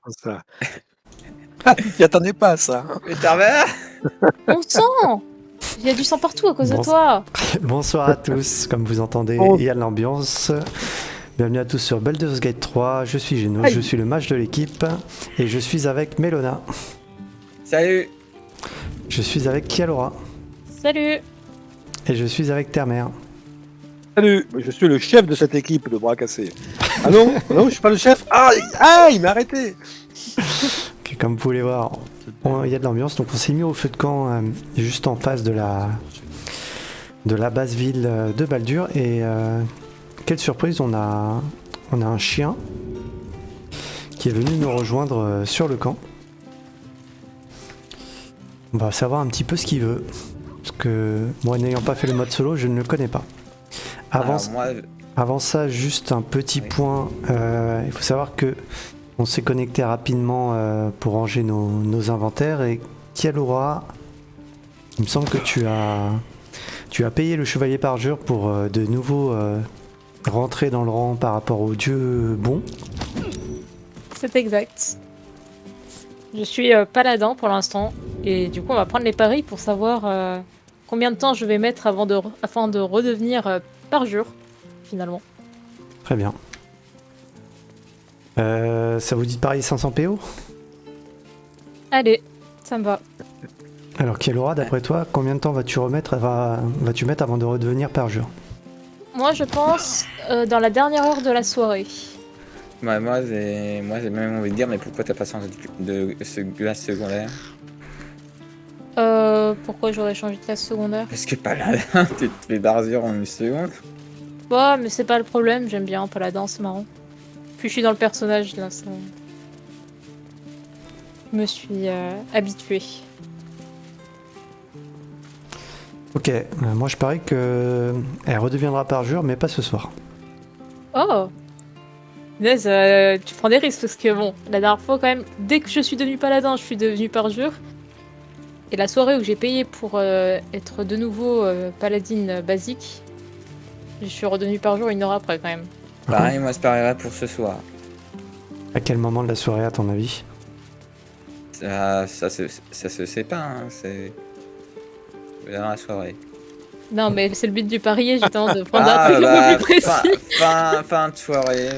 Ça. Ah, tu t'y attendais pas à ça, hein. Mais t'as rien. Mon sang! Il y a du sang partout à cause de Bon, toi. Bonsoir à tous, comme vous entendez, Oh. il y a de l'ambiance. Bienvenue à tous sur Baldur's Gate 3, je suis Geno, Aïe. je suis le mage de l'équipe et je suis avec Melona, Salut. je suis avec Kialora Salut. et je suis avec Termer. Salut, je suis le chef de cette équipe de bras cassés. Ah non, non, je suis pas le chef. Ah, il m'a arrêté. Ok, comme vous pouvez voir, il y a de l'ambiance, donc on s'est mis au feu de camp juste en face de la base ville de Baldur et quelle surprise, on a un chien qui est venu nous rejoindre sur le camp. On va savoir un petit peu ce qu'il veut, parce que moi n'ayant pas fait le mode solo, je ne le connais pas. Alors, moi, Avant ça, juste un petit point, il faut savoir que on s'est connecté rapidement pour ranger nos inventaires et Kialora, il me semble que tu as payé le chevalier parjure pour de nouveau rentrer dans le rang par rapport au dieu bon. C'est exact. Je suis paladin pour l'instant. Et du coup, on va prendre les paris pour savoir combien de temps je vais mettre afin de redevenir parjure, finalement. Très bien. Ça vous dit de parier 500 PO? Allez, ça me va. Alors Kialora, d'après toi, combien de temps vas-tu mettre avant de redevenir parjure? Moi, je pense dans la dernière heure de la soirée. moi j'ai même envie de dire, mais pourquoi t'as pas changé de glace secondaire? Pourquoi j'aurais changé de classe secondaire? Parce que paladin, tu te fais barzure en une seconde. Bah, mais c'est pas le problème, j'aime bien paladin, c'est marrant. Puis je suis dans le personnage là, ça... Je me suis habituée. Ok, moi je parie que elle redeviendra parjure, mais pas ce soir. Oh! Punaise, tu prends des risques parce que bon, la dernière fois quand même, dès que je suis devenue paladin, je suis devenue parjure. Et la soirée où j'ai payé pour être de nouveau paladine basique, je suis redevenue parjure une heure après quand même. Pareil, moi je parierais pour ce soir. À quel moment de la soirée à ton avis? Ça se sait pas, hein, c'est dans la soirée. Non mais c'est le but du parier, j'ai tendance de prendre un truc un peu plus précis. Fin de soirée.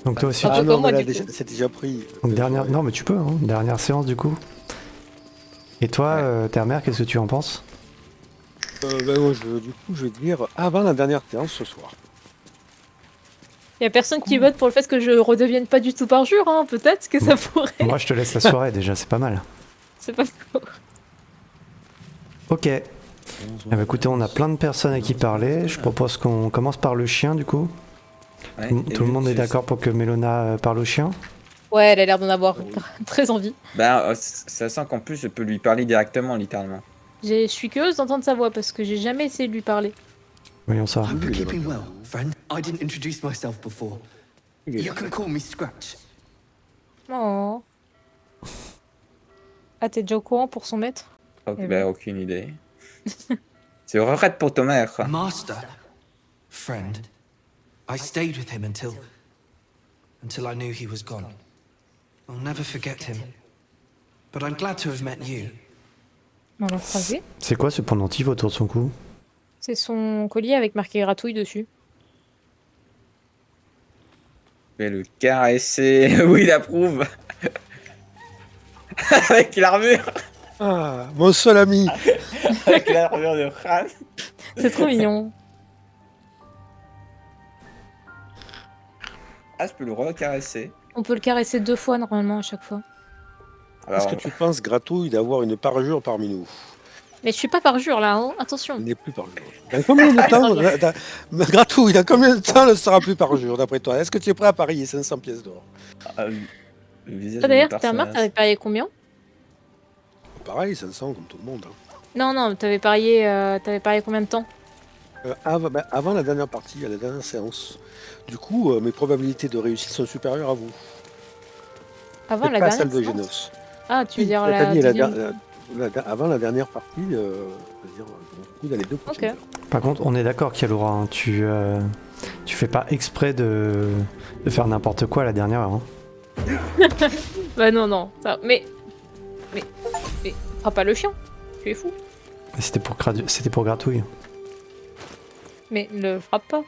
Donc toi aussi, Ah, Ah non, moi, mais là, du coup. c'est déjà pris. donc dernière... Non mais tu peux, hein, dernière séance du coup. Et toi, Termer, qu'est-ce que tu en penses? Moi, du coup, je vais dire avant la dernière séance ce soir. Y a personne qui vote pour le fait que je redevienne pas du tout parjure, hein, peut-être que ça pourrait. Moi je te laisse la soirée déjà, c'est pas mal. C'est pas faux. Ok. Eh ben, écoutez, on a plein de personnes à qui parler. Je propose qu'on commence par le chien du coup. Ouais, Tout le monde est d'accord pour que Melona parle au chien? Ouais, elle a l'air d'en avoir très envie. Bah, ça sent qu'en plus je peux lui parler directement, littéralement. Je suis curieuse d'entendre sa voix parce que j'ai jamais essayé de lui parler. Voyons ça. Hope you're keeping well, friend. I didn't introduce myself before. You can call me Scratch. Oh. Ah, t'es déjà au courant pour son maître? Ok, Eh bah, ben. aucune idée. C'est regrette pour ton mère. Master. Friend. I stayed with him until I knew he was gone. I'll never forget him. But I'm glad to have met you. On l'a croisé. C'est quoi ce pendentif autour de son cou? C'est son collier avec marqué gratouille dessus. Je vais le caresser. Oui, il approuve. Avec l'armure. Ah, mon seul ami. Avec l'armure de Khan. C'est trop mignon. Ah, je peux le recaresser. On peut le caresser 2 fois normalement à chaque fois. Est-ce Alors, que tu penses, Gratouille, d'avoir une parjure parmi nous? Mais je suis pas parjure là, hein. Attention. Il n'est plus parjure. Dans combien de temps, Gratouille, dans combien de temps ne sera plus parjure, d'après toi? Est-ce que tu es prêt à parier 500 pièces d'or? le visage Ah, d'ailleurs, du Termer, personnage. t'avais parié combien? Pareil, 500 comme tout le monde. Hein. Non, t'avais parié combien de temps? Avant la dernière partie, à la dernière séance. Du coup, mes probabilités de réussite sont supérieures à vous. Avant Et la pas dernière celle de séance. Genos. Ah, tu veux dire la la famille et deuxième... avant la dernière partie, c'est-à-dire du coup, dans les 2 prochaines Ok. heures. Par contre, on est d'accord, Kialora, hein, tu fais pas exprès de faire n'importe quoi à la dernière heure. Hein. Bah non, non. Ça... Mais... Frappe pas le chien. Tu es fou. C'était pour Gratouille. Mais le frappe pas.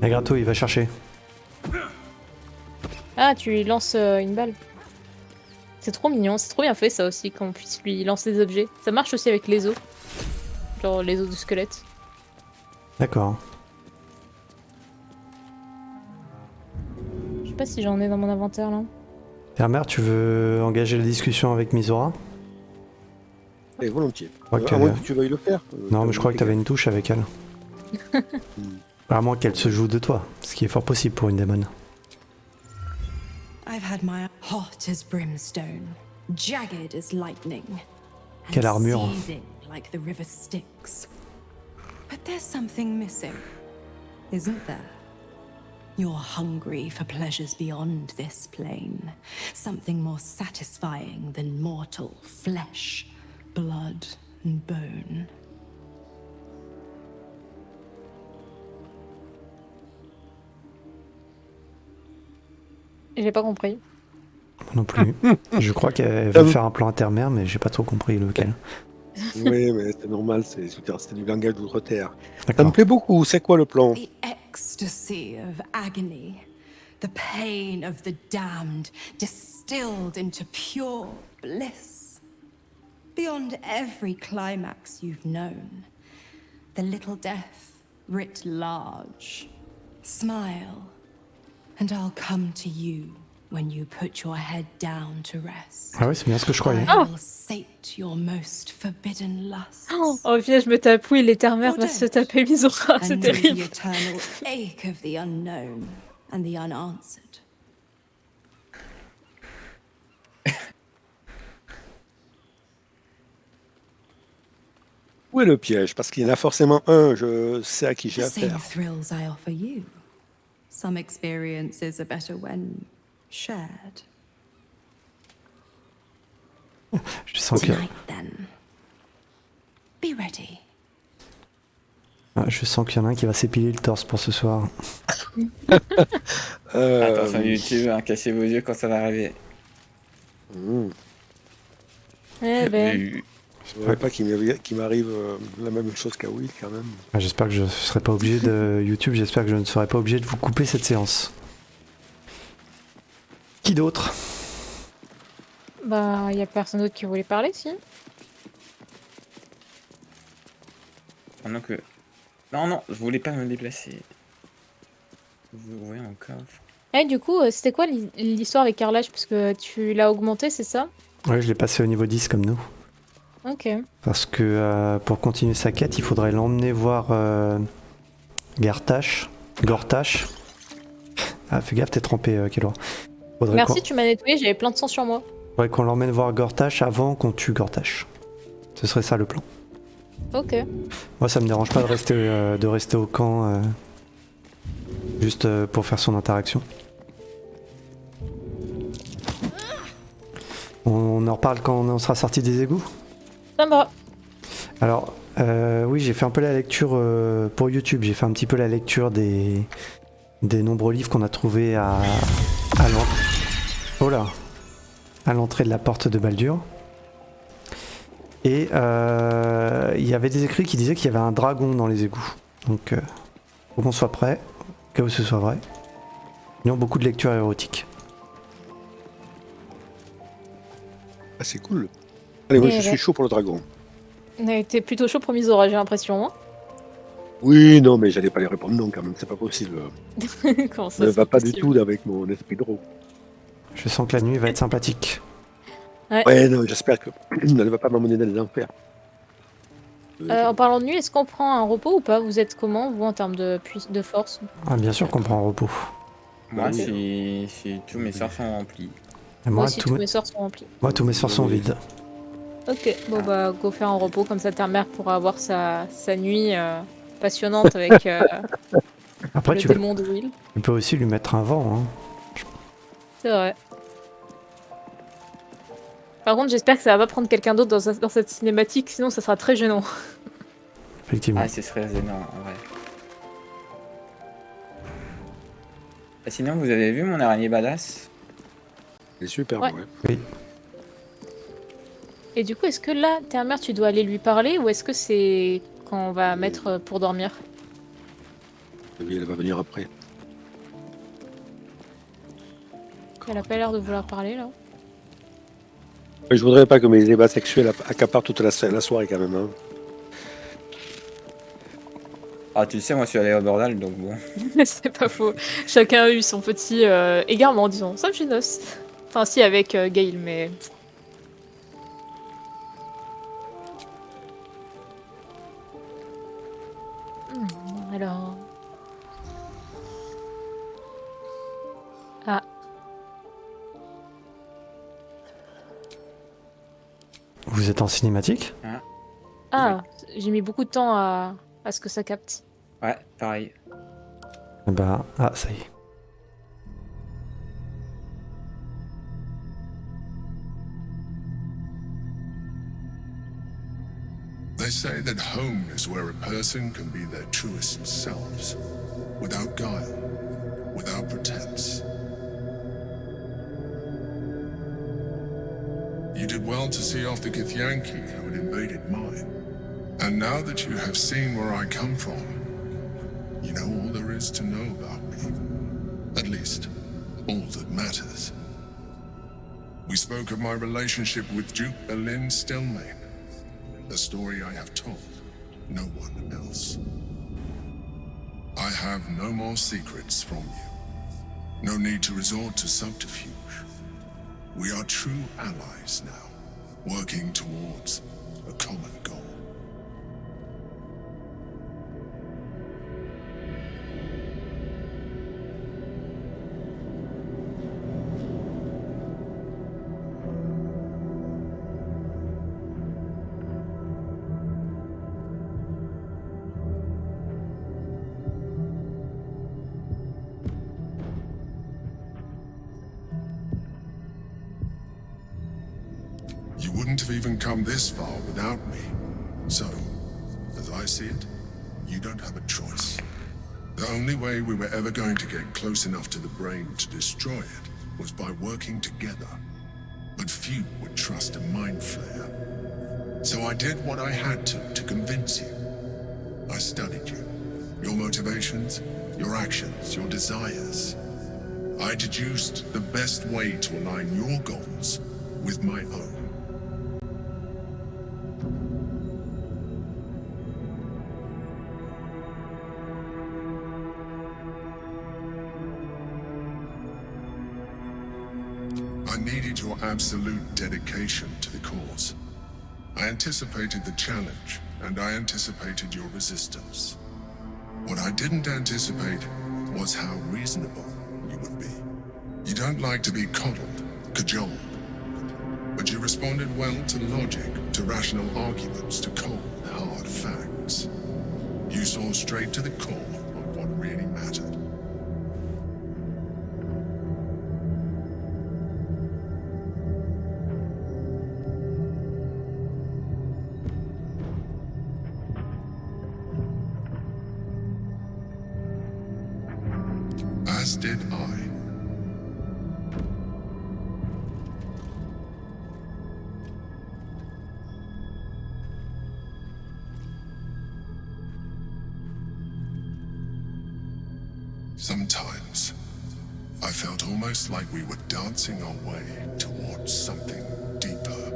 La Gratouille, va chercher. Ah, tu lui lances une balle. C'est trop mignon, c'est trop bien fait ça aussi, qu'on puisse lui lancer des objets. Ça marche aussi avec les os. Genre les os de squelette. D'accord. Je sais pas si j'en ai dans mon inventaire là. Termer, tu veux engager la discussion avec Misora? Et volontiers. crois À que- moins que tu veuilles le faire. Non, mais je crois que t'avais une touche avec elle. À moins qu'elle se joue de toi, ce qui est fort possible pour une démon. I've had my hot as brimstone, jagged as lightning, and Quelle armure. seething like the river Styx. But there's something missing, isn't there? You're hungry for pleasures beyond this plane, something more satisfying than mortal flesh, blood, and bone. J'ai pas compris. Moi non plus. Je crois qu'elle veut faire un plan intermère, mais j'ai pas trop compris lequel. Oui, mais c'est normal, c'est du langage d'outre-terre. Ça me D'accord. plaît beaucoup. C'est quoi le plan? The ecstasy of agony, the pain of the damned, distilled into pure bliss. Beyond every climax you've known, the little death writ large. Smile, and I'll come to you when you put your head down to rest. Ah oui, c'est bien ce que je croyais. I will sate your most forbidden lusts. Oh putain, je me tape, oui, l'éternel va se taper Misora, c'est And know terrible. the eternal ache of the unknown and the unanswered. Où est le piège? Parce qu'il y en a forcément un, je sais à qui j'ai The affaire. same thrills I offer you. Some experiences are better when shared. Je sens qu'il y a- Tonight, then. Be ready. je sens qu'il y en a un qui va s'épiler le torse pour ce soir. Attention YouTube, hein, cachez vos yeux quand ça va arriver. Eh ben, Je ne voudrais pas qu'il m'arrive la même chose qu'à Will quand même. Ah, j'espère que je ne serai pas obligé de... YouTube, j'espère que je ne serai pas obligé de vous couper cette séance. Qui d'autre? bah, y a personne d'autre qui voulait parler, si. Pendant que... Non, non, je voulais pas me déplacer. Vous voyez encore. Eh, du coup, c'était quoi l'histoire avec Carrelage? Parce que tu l'as augmenté, c'est ça? Ouais, je l'ai passé au niveau 10 comme nous. Ok. Parce que pour continuer sa quête, il faudrait l'emmener voir Gortash. Ah, fais gaffe, t'es trempé, Kelloir. Merci, tu m'as nettoyé, j'avais plein de sang sur moi. Faudrait qu'on l'emmène voir Gortash avant qu'on tue Gortash. Ce serait ça le plan. Ok. Moi, ça me dérange pas de rester au camp juste pour faire son interaction. On en reparle quand on sera sorti des égouts? Ça me va. Alors, oui, j'ai fait un peu la lecture pour YouTube. J'ai fait un petit peu la lecture des nombreux livres qu'on a trouvés à l'entrée de la porte de Baldur. Et il y avait des écrits qui disaient qu'il y avait un dragon dans les égouts. Donc, faut qu'on soit prêt, au cas où ce soit vrai. Ils ont beaucoup de lectures érotiques. Ah, c'est cool. Allez, moi Et je suis ouais. chaud pour le dragon. On a été plutôt chaud pour Misora, j'ai l'impression. Hein. Oui, non, mais j'allais pas lui répondre non quand même, c'est pas possible. Comment Ça ça ne c'est va pas du possible tout avec mon esprit de roue. Je sens que la nuit va être sympathique. Ouais, non, j'espère que elle ne va pas m'emmener dans les enfers. En parlant de nuit, est-ce qu'on prend un repos ou pas? Vous êtes comment, vous, en termes de force? Ah, bien sûr qu'on prend un repos. Moi, Ok. si tous mes sorts sont remplis. Et Moi moi, aussi, tous mes sorts sont remplis. tous mes sorts sont vides. Ok, bon bah, go faire un repos, comme ça ta mère pourra avoir sa nuit passionnante avec Après, le tu démon de Will. peux aussi lui mettre un vent. Hein. C'est vrai. Par contre, j'espère que ça va pas prendre quelqu'un d'autre dans cette cinématique, sinon ça sera très gênant. Effectivement. Ah, ce serait gênant, en vrai. Et sinon, vous avez vu mon araignée badass? Il est super Ouais. beau. Hein. Oui. Et du coup, est-ce que là, Terre-Mère, tu dois aller lui parler ou est-ce que c'est quand on va mettre pour dormir? Oui, elle va venir après. Elle a pas l'air de vouloir parler là. Je voudrais pas que mes débats sexuels accaparent toute la soirée quand même. Hein. Ah, tu sais, moi je suis allé au bordel, donc bon. C'est pas faux. Chacun a eu son petit égarement, disons. Sauf Genos. Enfin, si, avec Gail, mais. Alors. Ah, Vous êtes en cinématique? ah, j'ai mis beaucoup de temps à ce que ça capte. Ouais, pareil. Eh ben, ah, ça y est. They say that home is where a person can be their truest selves, without guile, without pretense. You did well to see off the Githyanki who had invaded mine. And now that you have seen where I come from, you know all there is to know about me. At least, all that matters. We spoke of my relationship with Duke Berlin Stillmain. The story I have told, no one else. I have no more secrets from you. No need to resort to subterfuge. We are true allies now, working towards a common goal. You wouldn't have even come this far without me. So, as I see it, you don't have a choice. The only way we were ever going to get close enough to the brain to destroy it was by working together. But few would trust a mind flayer. So I did what I had to convince you. I studied you. Your motivations, your actions, your desires. I deduced the best way to align your goals with my own. I needed your absolute dedication to the cause. I anticipated the challenge, and I anticipated your resistance. What I didn't anticipate was how reasonable you would be. You don't like to be coddled, cajoled, but you responded well to logic, to rational arguments, to cold, hard facts. You saw straight to the core of what really mattered. As did I. Sometimes, I felt almost like we were dancing our way towards something deeper.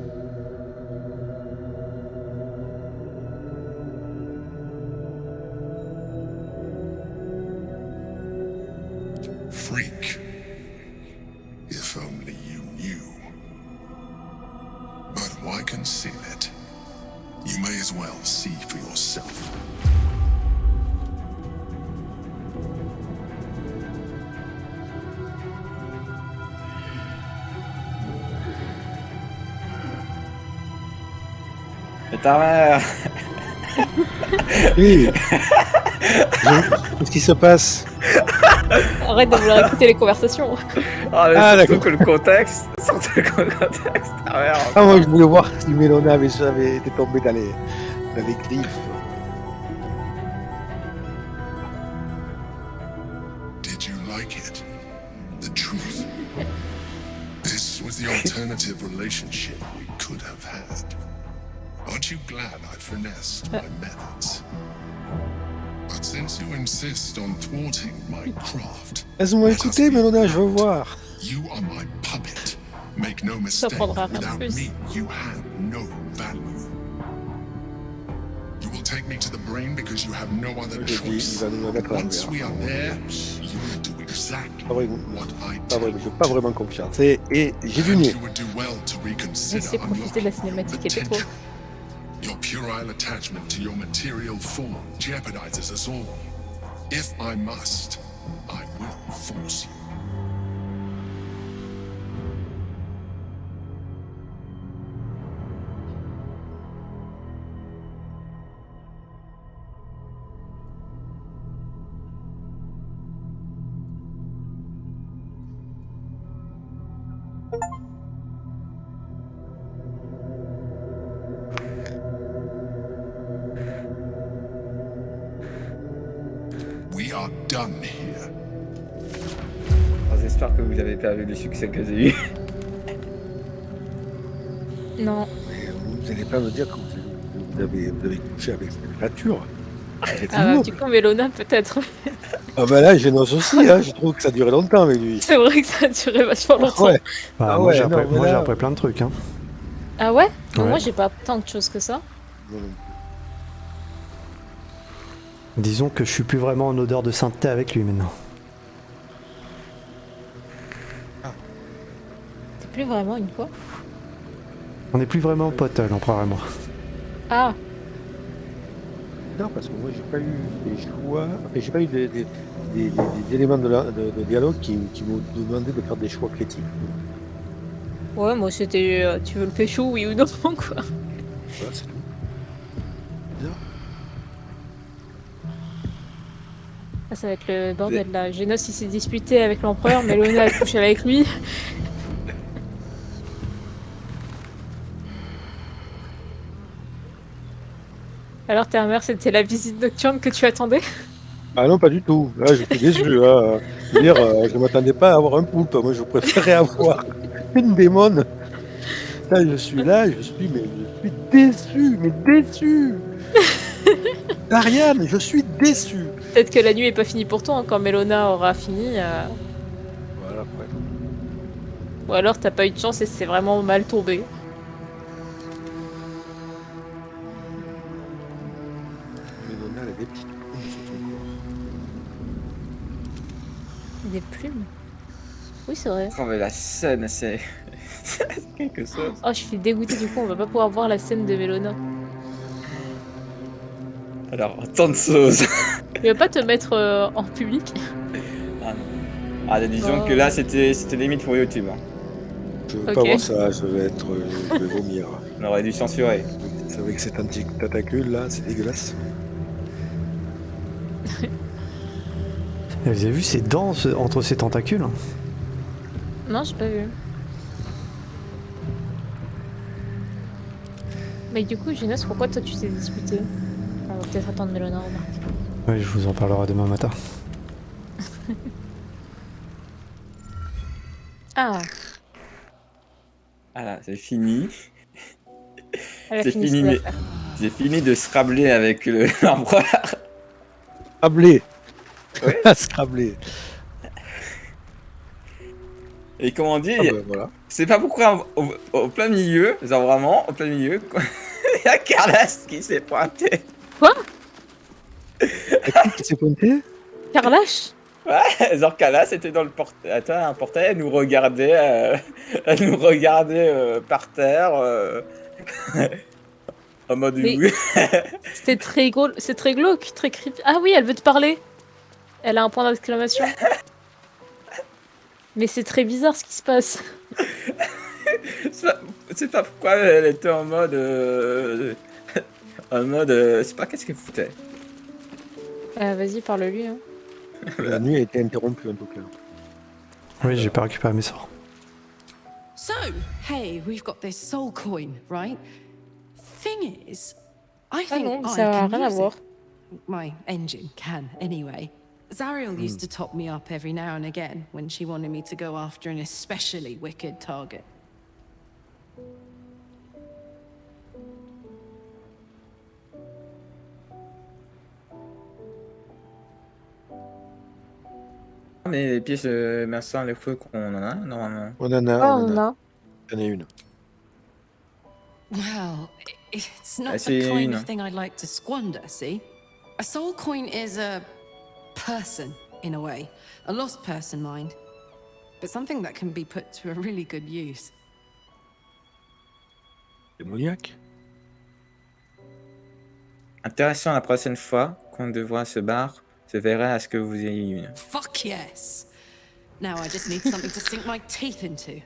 Freak. If only you knew. But why conceal it? You may as well see for yourself. Mais ta mère. Oui. Qu'est-ce qui se passe? Arrête de vouloir écouter les conversations. Ah, mais Ah, surtout d'accord. que le contexte. Surtout que le contexte. Ta mère. Ah, moi, je voulais voir si Mélona avait été tombée dans les griffes. Did you like it? The truth. This relationship we could have had. Aren't you glad I finessed my methods? But since you insist on thwarting my craft, Laisse-moi let us écouter, be Mélona, je veux blunt. voir. You are my puppet. Make no mistake, prendra rien de without plus. me, you have no value. You will take me to the brain because you have no other Je dis, il choice. va nous la mettre à Once we l'envers. are there, you will do exactly Pas vraiment, what I pas tell vraiment, you. j'ai pas vraiment confiance. Et j'ai du And nez. you would do well to reconsider Laissez profiter de la unlocking your cinématique était trop. potential. Your puerile attachment to your material form jeopardizes us all. If I must, I will force you. We are done here. Alors, j'espère que vous avez pas vu le succès que j'ai eu. Non. Mais vous n'allez pas me dire que vous avez couché avec cette créature. C'est Ah bah, ignoble. du coup, Mélona, peut-être. Ah bah là, Génos aussi, hein. Je trouve que ça a duré longtemps avec lui. C'est vrai que ça a duré vachement longtemps. Ouais. Bah, Ah moi, ouais, j'ai non, appris, mais moi, j'ai là- appris plein de trucs. Hein. Ah ouais, Mais Ouais. moi, j'ai pas tant de choses que ça. Disons que je suis plus vraiment en odeur de sainteté avec lui maintenant. C'est plus vraiment une fois. On n'est plus vraiment potes, l'empereur et moi. Ah, Non, parce que moi, j'ai pas eu des choix. Enfin, j'ai pas eu des éléments de dialogue qui m'ont demandé de faire des choix critiques. ouais, moi, c'était. Tu veux le pécho, oui ou non, quoi. Voilà, c'est tout. Bizarre. Ah, ça va être le bordel là. Génos, il s'est disputé avec l'empereur, Mélona a couché avec lui. Alors, ta mère, c'était la visite nocturne que tu attendais? Ah non, pas du tout. Là, je suis déçu. Hein. Je veux dire, je m'attendais pas à avoir un poulpe. Moi, je préférais avoir une démon. Là, je suis déçu, mais déçu. Ariane, je suis déçu. Peut-être que la nuit est pas finie pour toi, hein, quand Mélona aura fini. Voilà, après. Ou alors, t'as pas eu de chance et c'est vraiment mal tombé. Mélona, elle a des petites plumes sur son corps. Il y a des plumes. Oui, c'est vrai. Oh, mais la scène, c'est. c'est quelque chose. Oh, je suis dégoûtée, du coup, on va pas pouvoir voir la scène de Mélona. Alors, tant de choses. Tu vas pas te mettre en public? Ah, non. Ah, disons Oh. que là, c'était limite pour YouTube. Hein. Je veux Ok. pas voir ça, je vais vomir. On aurait dû censurer. C'est avec cet tentacule là, c'est dégueulasse. Et vous avez vu ces dents entre ces tentacules? Non, j'ai pas vu. Mais du coup, Génos, pourquoi toi tu t'es disputé? On va peut-être attendre Mélona, remarque. Oui, je vous en parlerai demain matin. Ah, Voilà, c'est fini. elle a C'est fini fini, ses mais- affaires. J'ai fini de scrabler avec l'empereur. Scrablé. Ouais. Scrablé. Et comme on dit, Ah ben voilà. c'est pas pourquoi au plein milieu, genre vraiment, au plein milieu, il y a Carlas qui s'est pointé. Qui s'est pointé? Carlache? Ouais, genre Carlas était dans le portail, un portail, elle nous regardait par terre, en mode Mais- oui. C'est très glauque, très creepy. Ah oui, elle veut te parler. Elle a un point d'exclamation. Mais c'est très bizarre ce qui se passe. C'est pas pourquoi elle était en mode, je sais pas qu'est-ce qu'elle foutait. Vas-y, parle-lui. Hein. La nuit a été interrompue en tout cas. Oui, j'ai pas récupéré mes sorts. So, hey, we've got this soul coin, right? Thing is, I Ah think non, I ça n'a can rien à use voir. it. My engine can, anyway. Zariel used to top me up every now and again when she wanted me to go after an especially wicked target. Mais les pièces de Mercer les feux qu'on en a, normalement. On en a, Ah, on en on a. a. Il y en a une. Well, it's not see the kind you. of thing I'd like to squander, see? A soul coin is a person, in a way. A lost person, mind. But something that can be put to a really good use. Démoniaque. Intéressant, la prochaine fois qu'on devra se barre, je verrai à ce que vous ayez une. Fuck yes! Now I just need something to sink my teeth into.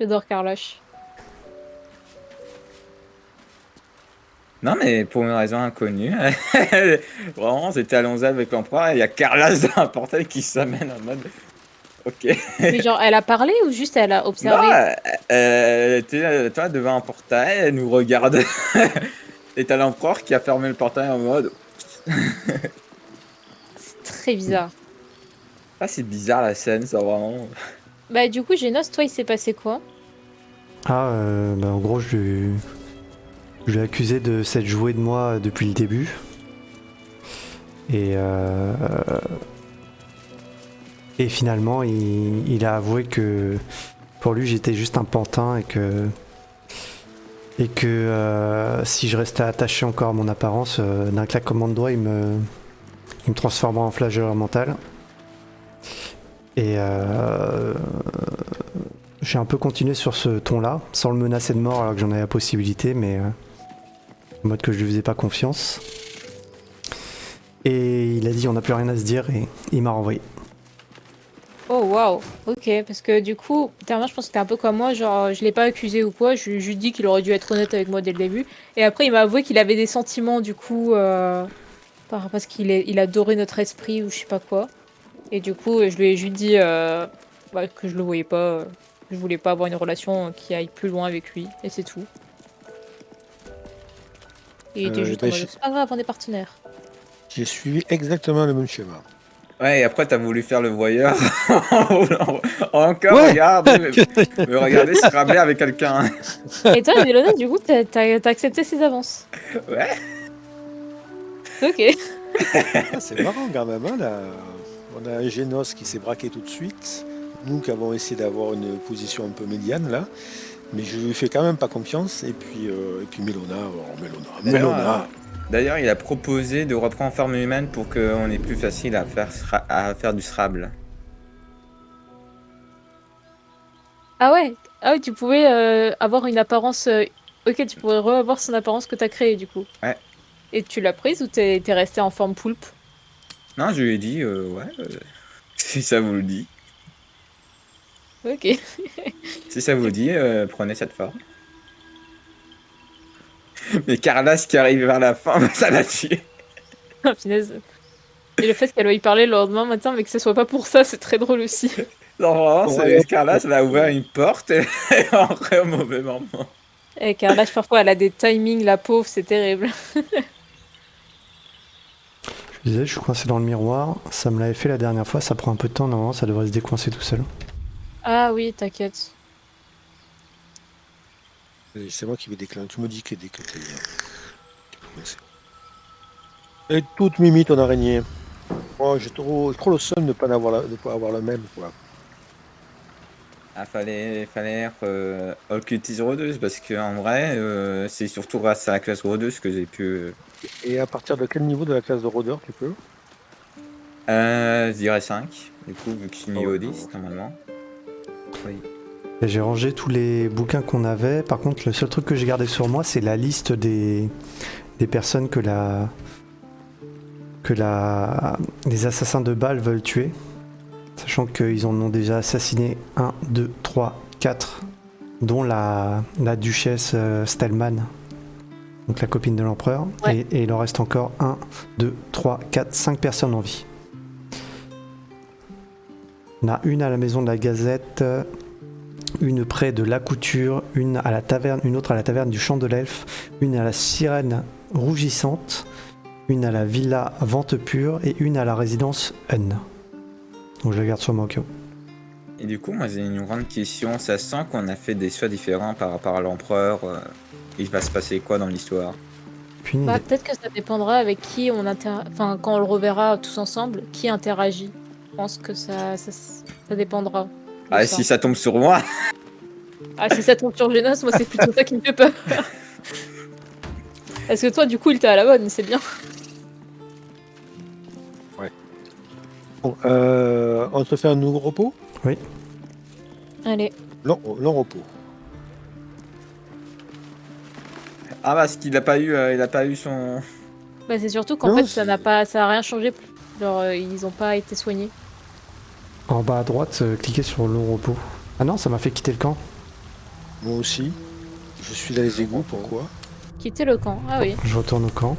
J'adore Carloche. Non, mais pour une raison inconnue. Vraiment, j'étais à Lonza avec l'empereur et il y a Carlas dans un portail qui s'amène en mode. Ok. Mais genre, elle a parlé ou juste elle a Non, observé? elle était toi devant un portail, elle nous regarde. Et t'as l'empereur qui a fermé le portail en mode. C'est très bizarre. Ah, c'est bizarre la scène, ça vraiment. Bah du coup, Génos, toi, il s'est passé quoi? Ah, bah, en gros, je l'ai accusé de s'être joué de moi depuis le début. Et finalement, il a avoué que pour lui, j'étais juste un pantin et que si je restais attaché encore à mon apparence, d'un claquement de doigts, il me transformerait en flagelleur mental. Et j'ai un peu continué sur ce ton-là, sans le menacer de mort alors que j'en avais la possibilité, mais en mode que je lui faisais pas confiance. Et il a dit on n'a plus rien à se dire et il m'a renvoyé. Oh waouh, ok, parce que du coup, dernièrement, je pense que c'était un peu comme moi, genre je l'ai pas accusé ou quoi, je lui ai dit qu'il aurait dû être honnête avec moi dès le début, et après il m'a avoué qu'il avait des sentiments du coup, parce qu'il adorait notre esprit ou je sais pas quoi, et du coup je lui ai juste dit que je le voyais pas, je voulais pas avoir une relation qui aille plus loin avec lui, et c'est tout. Et il était juste en bah, mode, j'ai- c'est pas grave, on est partenaires. J'ai suivi exactement le même schéma. Ouais, et après t'as voulu faire le voyeur. Encore, Ouais. regarde. Me regarder se rabler avec quelqu'un. Et toi, Mélona, du coup, t'as accepté ses avances. Ouais. Ok. Ah, c'est marrant quand même, hein, là. On a un Génos qui s'est braqué tout de suite. Nous qui avons essayé d'avoir une position un peu médiane là. Mais je lui fais quand même pas confiance. Et puis Mélona, Mélona. D'ailleurs, il a proposé de reprendre forme humaine pour qu'on ait plus facile à faire du Scrabble. Ah ouais, tu pouvais avoir une apparence. Ok, tu pourrais reavoir son apparence que t'as créée du coup. Ouais. Et tu l'as prise ou t'es resté en forme poulpe? Non, je lui ai dit, ouais, si ça vous le dit. Ok. Si ça vous dit, prenez cette forme. Mais Carlas qui arrive vers la fin, ça l'a tué. Ah, punaise. Et le fait qu'elle veuille parler le lendemain matin, mais que ce soit pas pour ça, c'est très drôle aussi. Non, vraiment, Ouais. Carlas, elle a ouvert une porte et elle est rentrée au mauvais moment. Et Carlage, parfois, elle a des timings, la pauvre, c'est terrible. Je disais, je suis coincé dans le miroir. Ça me l'avait fait la dernière fois. Ça prend un peu de temps. Normalement, ça devrait se décoincer tout seul. Ah oui, t'inquiète. C'est moi qui vais déclencher. Tu me dis qu'il est déclenché. Et toute mimite ton araignée. Oh, j'ai trop le seum de ne pas avoir le même, quoi. Ah, fallait être occultiste rôdeuse parce qu'en vrai, c'est surtout grâce à la classe rôdeuse que j'ai pu. Et à partir de quel niveau de la classe de rôdeur tu peux? Je dirais 5, du coup, vu que je suis niveau ouais, 10 normalement. Oui. Et j'ai rangé tous les bouquins qu'on avait. Par contre, le seul truc que j'ai gardé sur moi, c'est la liste des personnes que les assassins de Bâle veulent tuer. Sachant qu'ils en ont déjà assassiné 1, 2, 3, 4, dont la duchesse Stellman, donc la copine de l'empereur. Ouais. Et il en reste encore 1, 2, 3, 4, 5 personnes en vie. On a une à la maison de la Gazette, une près de la Couture, une à la taverne, une autre à la taverne du Champ de l'Elfe, une à la Sirène Rougissante, une à la Villa Vente Pure et une à la résidence Hun. Donc je la garde sur moi au cas où. Et du coup, moi j'ai une grande question. Ça sent qu'on a fait des choix différents par rapport à l'empereur. Il va se passer quoi dans l'histoire? Puis une Bah, idée. peut-être que ça dépendra avec qui on interagit. Enfin, quand on le reverra tous ensemble, qui interagit. Je pense que ça dépendra. de Ah, ça. si ça tombe sur moi. Ah, si ça tombe sur Genos, moi c'est plutôt ça qui me fait peur. Parce que toi, du coup, il t'a à la bonne, c'est bien. Bon, on se fait un nouveau repos? Allez. Non, repos. Ah, parce qu'il a pas eu son. Bah, c'est surtout qu'en Non, fait, c'est- ça a rien changé. Genre, ils ont pas été soignés. En bas à droite, cliquez sur long repos. Ah non, ça m'a fait quitter le camp. Moi aussi. Je suis dans les égouts, pourquoi? Quitter le camp. Ah oui. Je retourne au camp.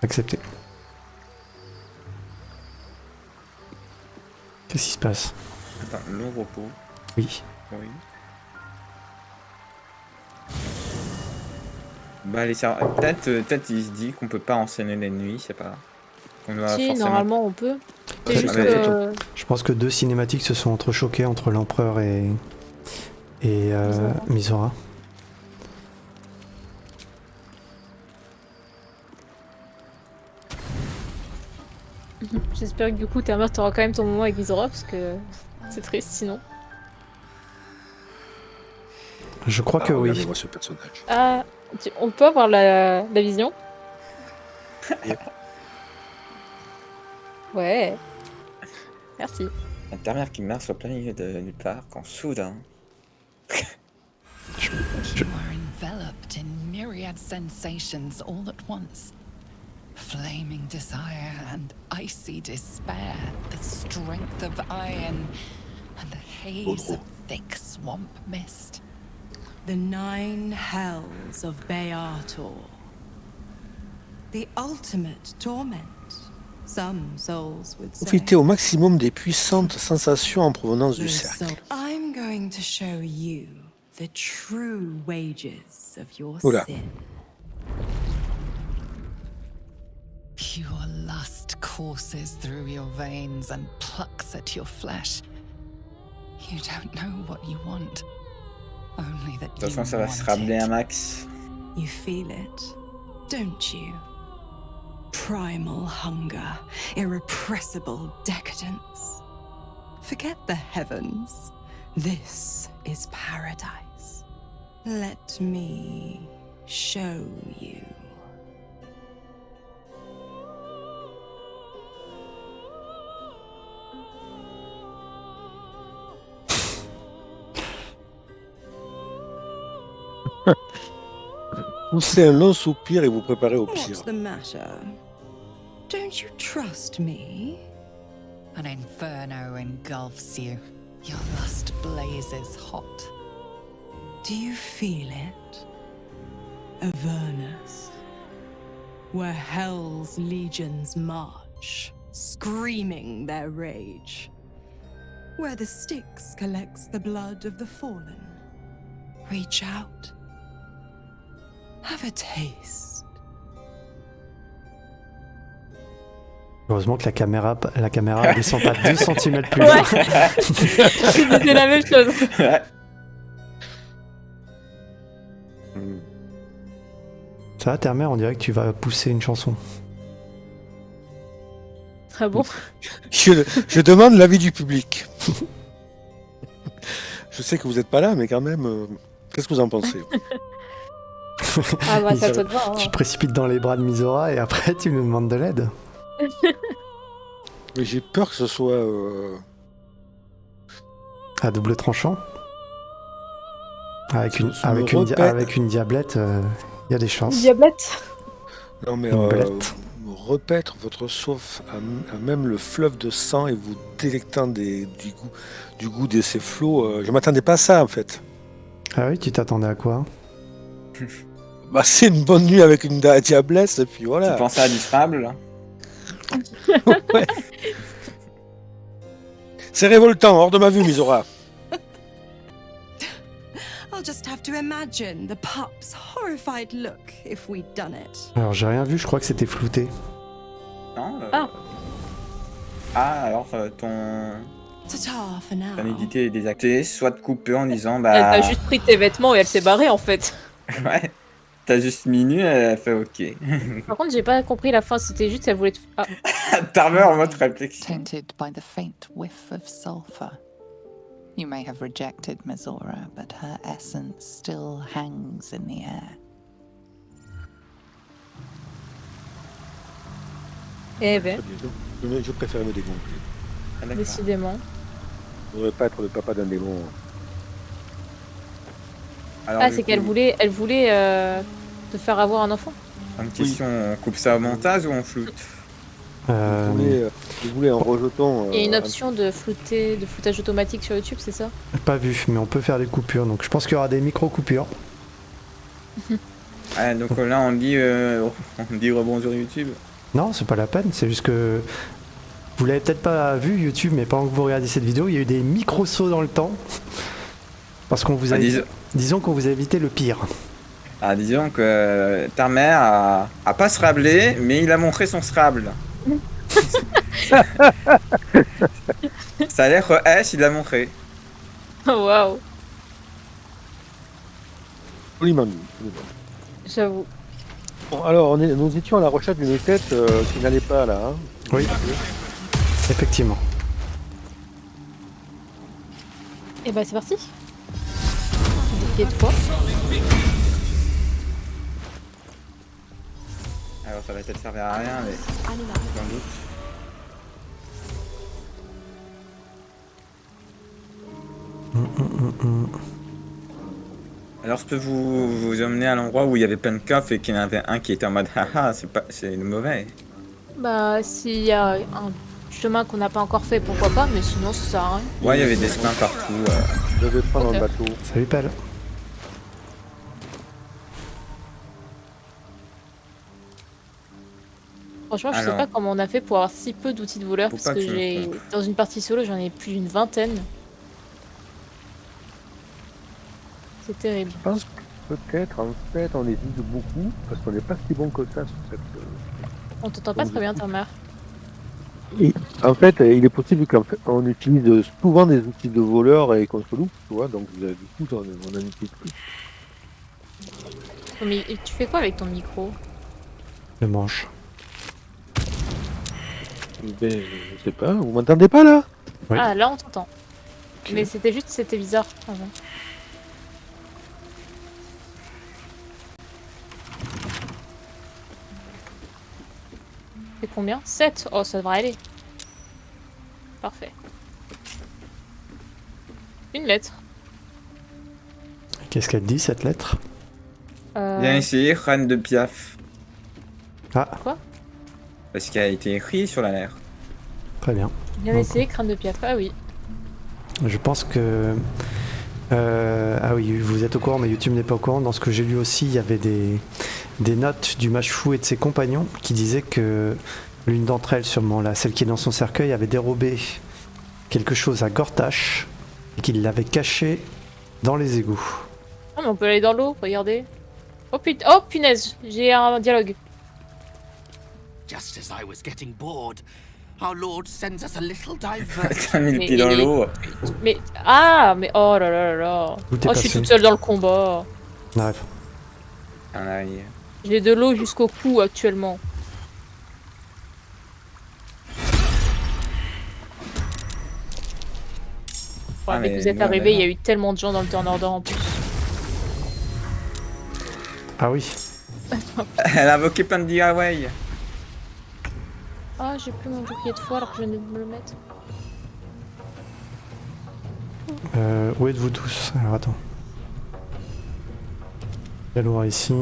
Accepté. Qu'est-ce qui se passe? Attends, long repos. Oui. Oui. Bah, peut-être il se dit qu'on peut pas enseigner les nuits, c'est pas. Qu'on doit Si, forcément. normalement, on peut. C'est Ouais, juste mais- que... Je pense que 2 cinématiques se sont entrechoquées entre l'empereur et Mizora. J'espère que du coup, ta mère t'aura quand même ton moment avec Vizora, parce que c'est triste sinon. Je crois que oui. Regardez-moi ce personnage. Ah, on peut avoir la vision? Ouais. Merci. La dernière qui marche au plein milieu de nulle part, quand soudain. You are enveloped in myriad sensations all at once. Flaming desire and icy despair, the strength of iron and the haze of thick swamp mist. The 9 hells of Beator. The ultimate torment, some souls would say. Profitez au maximum des puissantes sensations en provenance du Those cercle. souls- I'm going to show you the true wages of your Oula. sin. Pure lust courses through your veins and plucks at your flesh. You don't know what you want. Only that De toute façon, you ça va se want ramener it. un max. You feel it, don't you? Primal hunger, irrepressible decadence. Forget the heavens. This is paradise. Let me show you. Poussez un long soupir et vous préparez au pire. What's the matter? Don't you trust me? An inferno engulfs you. Your lust blazes hot. Do you feel it? Avernus, where hell's legions march, screaming their rage. Where the Styx collects the blood of the fallen. Reach out. Have a taste. Heureusement que la caméra descend pas 2 cm plus loin. C'est la même chose. Ouais. Ça va, Termer, on dirait que tu vas pousser une chanson. Ah bon? Je demande l'avis du public. Je sais que vous n'êtes pas là, mais quand même, qu'est-ce que vous en pensez? Ah bah ça te va. Hein. Tu te précipites dans les bras de Mizora et après tu nous demandes de l'aide. Mais j'ai peur que ce soit... À double tranchant. Avec une, Je me avec une, repère. avec une diablette, il y a des chances. Diablette. Non mais Une belette. repaître votre soif à même le fleuve de sang et vous délectant du goût de ces flots, je m'attendais pas à ça en fait. Ah oui, tu t'attendais à quoi? Bah c'est une bonne nuit avec une diablesse et puis voilà. Tu pensais à du Scrabble là? Ouais. C'est révoltant, hors de ma vue, Mizora. I'll just have to imagine the pup's horrified look if we'd done it. Alors j'ai rien vu, je crois que c'était flouté. Non Ah. Ah, alors ton Ta-ta for now. nudité est désactivée, soit de couper en disant Elle bah. t'a juste pris tes vêtements et elle s'est barrée en fait. Ouais. T'as juste minuit, elle a fait ok. Par contre, j'ai pas compris la fin, c'était juste qu'elle voulait te... Ah, Tarver en mode réflexion. Tainted by the faint whiff of sulfur. You may have rejected Mizora, but her essence still hangs in the air. eh ben, Je préfère me dégonfler. Ah, d'accord. décidément. Je ne voudrais pas être le papa d'un démon. Alors, Ah, du c'est coup, qu'elle voulait te faire avoir un enfant. Une question, on coupe ça au montage ou on floute? Je voulais en rejetant. Il y a une option de floutage automatique sur YouTube, c'est ça? Pas vu, mais on peut faire des coupures. Donc je pense qu'il y aura des micro-coupures. Ah, donc là, on dit rebond sur YouTube. Non, c'est pas la peine, c'est juste que vous l'avez peut-être pas vu YouTube, mais pendant que vous regardez cette vidéo, il y a eu des micro-sauts dans le temps. Parce qu'on vous a disons qu'on vous a évité le pire. Ah, disons que ta mère a pas Scrabblé, mais il a montré son Scrabble. Ça a l'air S, il l'a montré. Waouh, Joliment dit, joliment. j'avoue. Bon, alors, nous étions à la recherche d'une tête qui n'allait pas là. Hein. Oui, effectivement. Et bah c'est parti. Bouclier de foi. Alors ça va peut-être servir à rien, mais sans doute. Alors je peux vous emmener à l'endroit où il y avait plein de coffres et qu'il y en avait un qui était en mode haha, c'est le mauvais. Bah s'il y a un chemin qu'on n'a pas encore fait, pourquoi pas, mais sinon ça sert à rien. Ouais, il y avait des spins partout. Je vais prendre Ok. un bateau. Salut Pelle. Franchement, je sais Alors. pas comment on a fait pour avoir si peu d'outils de voleur, Faut parce pas que que je me j'ai trompe. dans une partie solo, j'en ai plus d'une vingtaine. C'est terrible. Je pense que peut-être, en fait, on hésite beaucoup parce qu'on n'est pas si bon que ça sur cette. On t'entend pas très bien, ta mère. Et, en fait, il est possible qu'on utilise souvent des outils de voleurs et qu'on se loupe, tu vois, donc du coup, on en utilise plus. Mais tu fais quoi avec ton micro? Le manche. Ben, je sais pas, vous m'entendez pas là? Oui. Ah, là on t'entend. Ok. Mais c'était bizarre avant. C'est combien? 7? Oh, ça devrait aller. Parfait. Une lettre. Qu'est-ce qu'elle dit cette lettre? Bien essayé, Reine de Piaf. Ah, Parce qu'il a été écrit sur la lettre. très bien. Bien essayé, crâne de Piaf. Ah oui. Je pense que... ah oui, vous êtes au courant, mais YouTube n'est pas au courant. Dans ce que j'ai lu aussi, il y avait des notes du mage fou et de ses compagnons qui disaient que l'une d'entre elles, sûrement là, celle qui est dans son cercueil, avait dérobé quelque chose à Gortash et qu'il l'avait caché dans les égouts. Ah, mais on peut aller dans l'eau, regardez. Oh putain, oh punaise, j'ai un dialogue. Just as I was getting bored, our Lord sends us a little divert. T'as mis le Mais pied dans il est- l'eau. Mais mais oh là là là là. Où t'es Oh, je suis passé toute seule dans le combat. Bref. On arrive. J'ai de l'eau jusqu'au cou actuellement. Ah, Dès que mais vous êtes nous, on arrivés, est il y a là. eu tellement de gens dans le turn order en plus. Ah oui. Elle a invoqué plein de DIY. Ah, j'ai plus mon bouclier de foi alors que je venais de me le mettre. Où êtes-vous tous? Alors attends. Yaloura ici.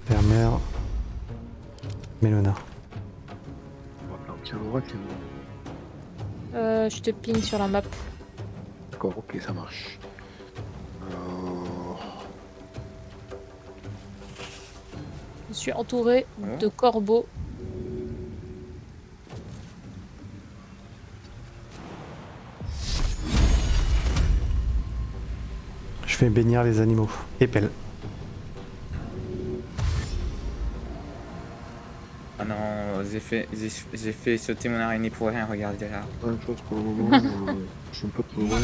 Vermeer. Mélona. Tiens, on voit que- Je te ping sur la map. D'accord, ok, ça marche. Je suis entourée Oh. de corbeaux. Je fais bénir les animaux. Et pelle. Ah non, j'ai fait sauter mon araignée pour rien, regardez là. Plein de choses pour le moment. Je suis un peu trop loin.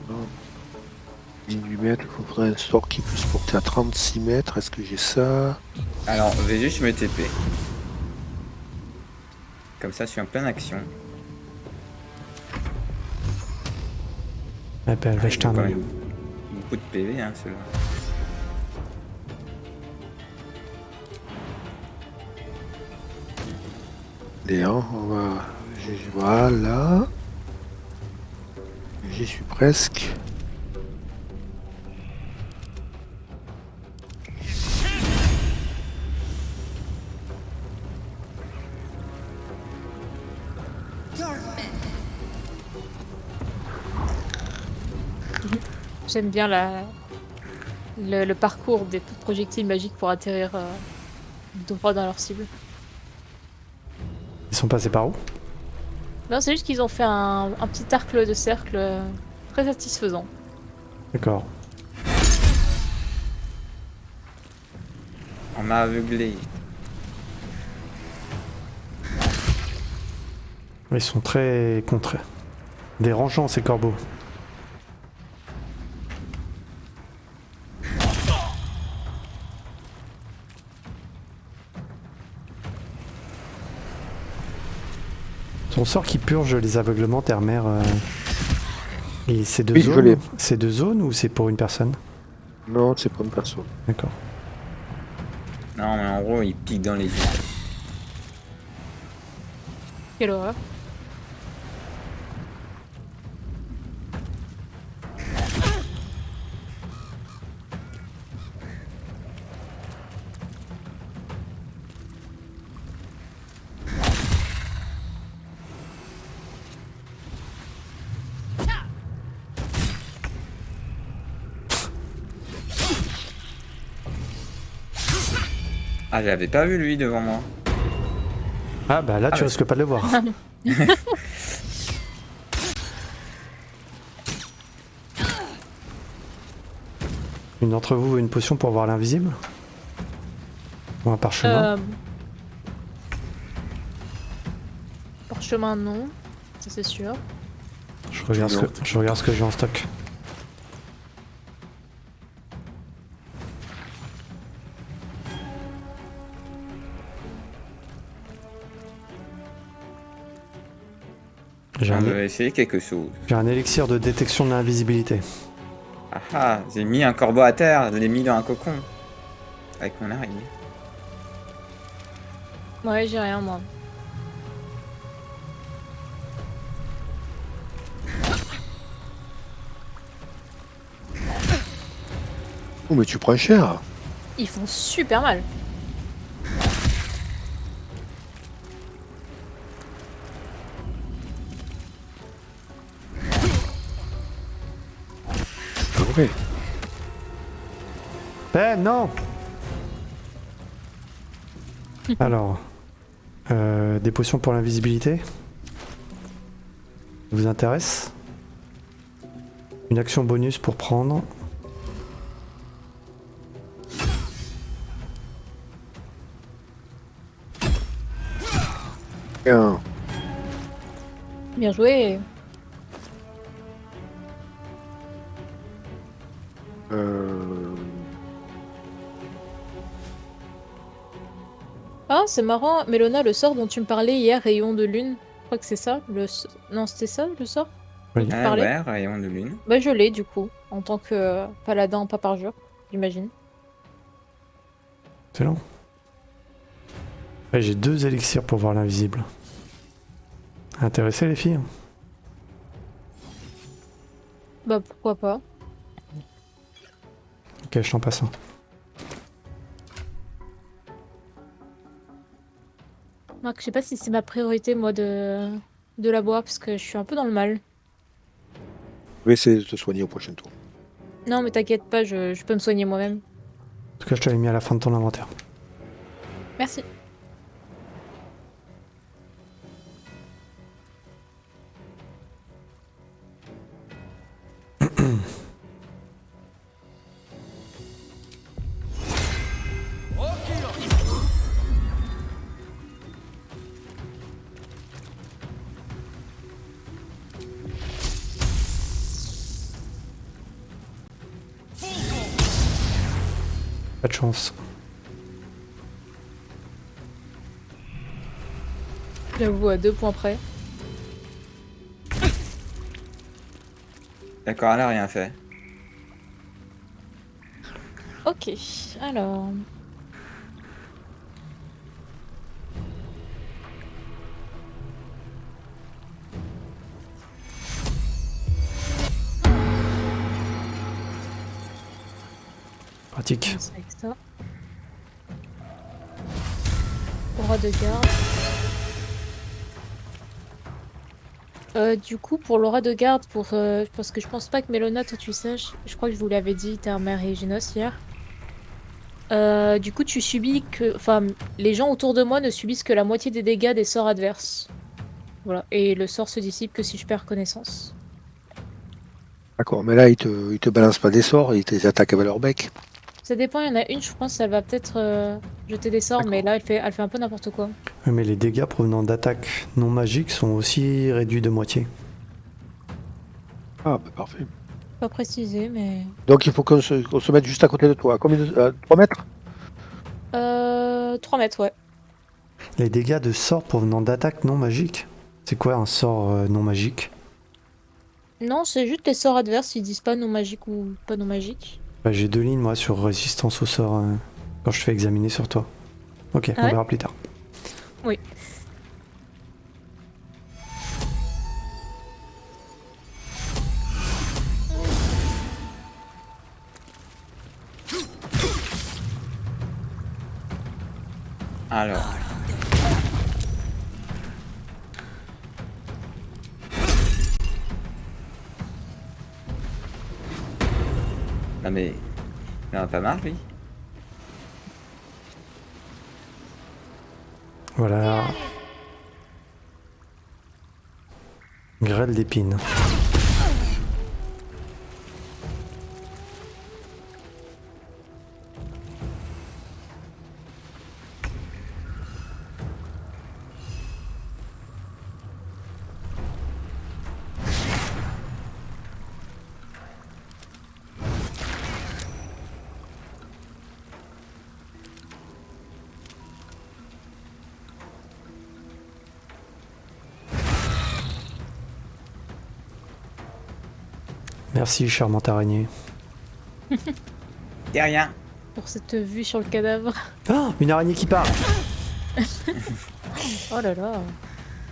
Non, 18 mètres, il faudrait un sort qui puisse porter à 36 mètres. Est-ce que j'ai ça? Alors, je vais juste me TP. Comme ça, je suis en pleine action. Eh ben, elle va Il jeter faut un quand œil. même beaucoup de PV, hein, celui-là. Léon, on va. Voilà. J'y suis presque. J'aime bien le parcours des projectiles magiques pour atterrir droit dans leur cible. Ils sont passés par où? Non, c'est juste qu'ils ont fait un petit arc de cercle très satisfaisant. D'accord. On m'a aveuglé. Ils sont très contraires. Dérangeants ces corbeaux. Ton sort qui purge les aveuglements terre-mer. Et c'est deux Oui, je l'ai. zones. C'est deux zones ou c'est pour une personne? Non, c'est pas une personne. D'accord. Non, mais en gros, il pique dans les yeux. Quelle horreur. Ah, j'avais pas vu lui devant moi. Ah bah là tu ouais. risques pas de le voir. Une d'entre vous veut une potion pour voir l'invisible? Ou un parchemin? Parchemin, non. Ça, c'est sûr. Je regarde ce que j'ai en stock. On devait essayer quelque chose. J'ai un élixir de détection de l'invisibilité. Ah ah, j'ai mis un corbeau à terre, je l'ai mis dans un cocon. Avec mon araignée. Ouais, j'ai rien, moi. Oh, mais tu prends cher. Ils font super mal. C'est vrai. Eh non! Alors, des potions pour l'invisibilité. Ça vous intéresse? Une action bonus pour prendre. Bien. Bien joué. Ah, c'est marrant, Mélona, le sort dont tu me parlais hier, rayon de lune. Je crois que c'est ça. Non, c'était ça le sort dont tu Ah parlais. ouais, rayon de lune. Bah, je l'ai du coup, en tant que paladin pas parjure, j'imagine. C'est long. Ouais, j'ai 2 élixirs pour voir l'invisible. Intéressé les filles? Bah, pourquoi pas. Ok, je t'en passe un. Marc, je sais pas si c'est ma priorité, moi, de la boire, parce que je suis un peu dans le mal. Je vais essayer de te soigner au prochain tour. Non, mais t'inquiète pas, je peux me soigner moi-même. En tout cas, je te l'ai mis à la fin de ton inventaire. Merci. Pas de chance. J'avoue, à 2 points près. D'accord, elle a rien fait. Ok, alors... Pratique. commence avec ça. Aura de garde. Du coup, pour l'aura de garde, parce que je pense pas que Mélona, toi tu saches, je crois que je vous l'avais dit, t'es un mère et Génos hier. Du coup, tu subis que. Enfin, les gens autour de moi ne subissent que la moitié des dégâts des sorts adverses. Voilà, et le sort se dissipe que si je perds connaissance. D'accord, mais là, il te balance pas des sorts, il te les attaque avec leur bec. Ça dépend, il y en a une, je pense, elle va peut-être jeter des sorts, mais là, elle fait un peu n'importe quoi. Oui, mais les dégâts provenant d'attaques non magiques sont aussi réduits de moitié. Ah, bah parfait. Pas précisé, mais. Donc il faut qu'on se mette juste à côté de toi. À combien de... 3 mètres? 3 mètres, ouais. Les dégâts de sorts provenant d'attaques non magiques. C'est quoi un sort non magique? Non, c'est juste les sorts adverses, ils disent pas non magique ou pas non magique. Bah, j'ai 2 lignes moi sur résistance au sort quand je fais examiner sur toi. Ok, Ah on ouais verra plus tard. Oui. Alors. Non mais... Il en a pas marre lui. Voilà. Grêle d'épines. Merci, charmante araignée. Y'a rien. Pour cette vue sur le cadavre. Ah, une araignée qui parle. Oh là là.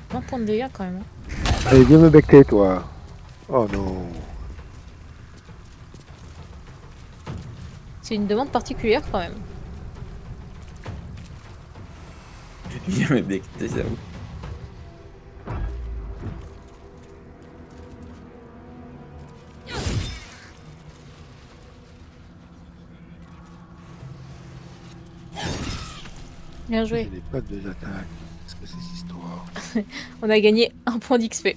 20 points de dégâts quand même. Allez, viens me becter, toi. Oh non. C'est une demande particulière quand même. Viens me becter, ça vous. Bien J'ai joué. des pattes de attaque. Qu'est-ce que c'est cette histoire? On a gagné 1 point d'XP.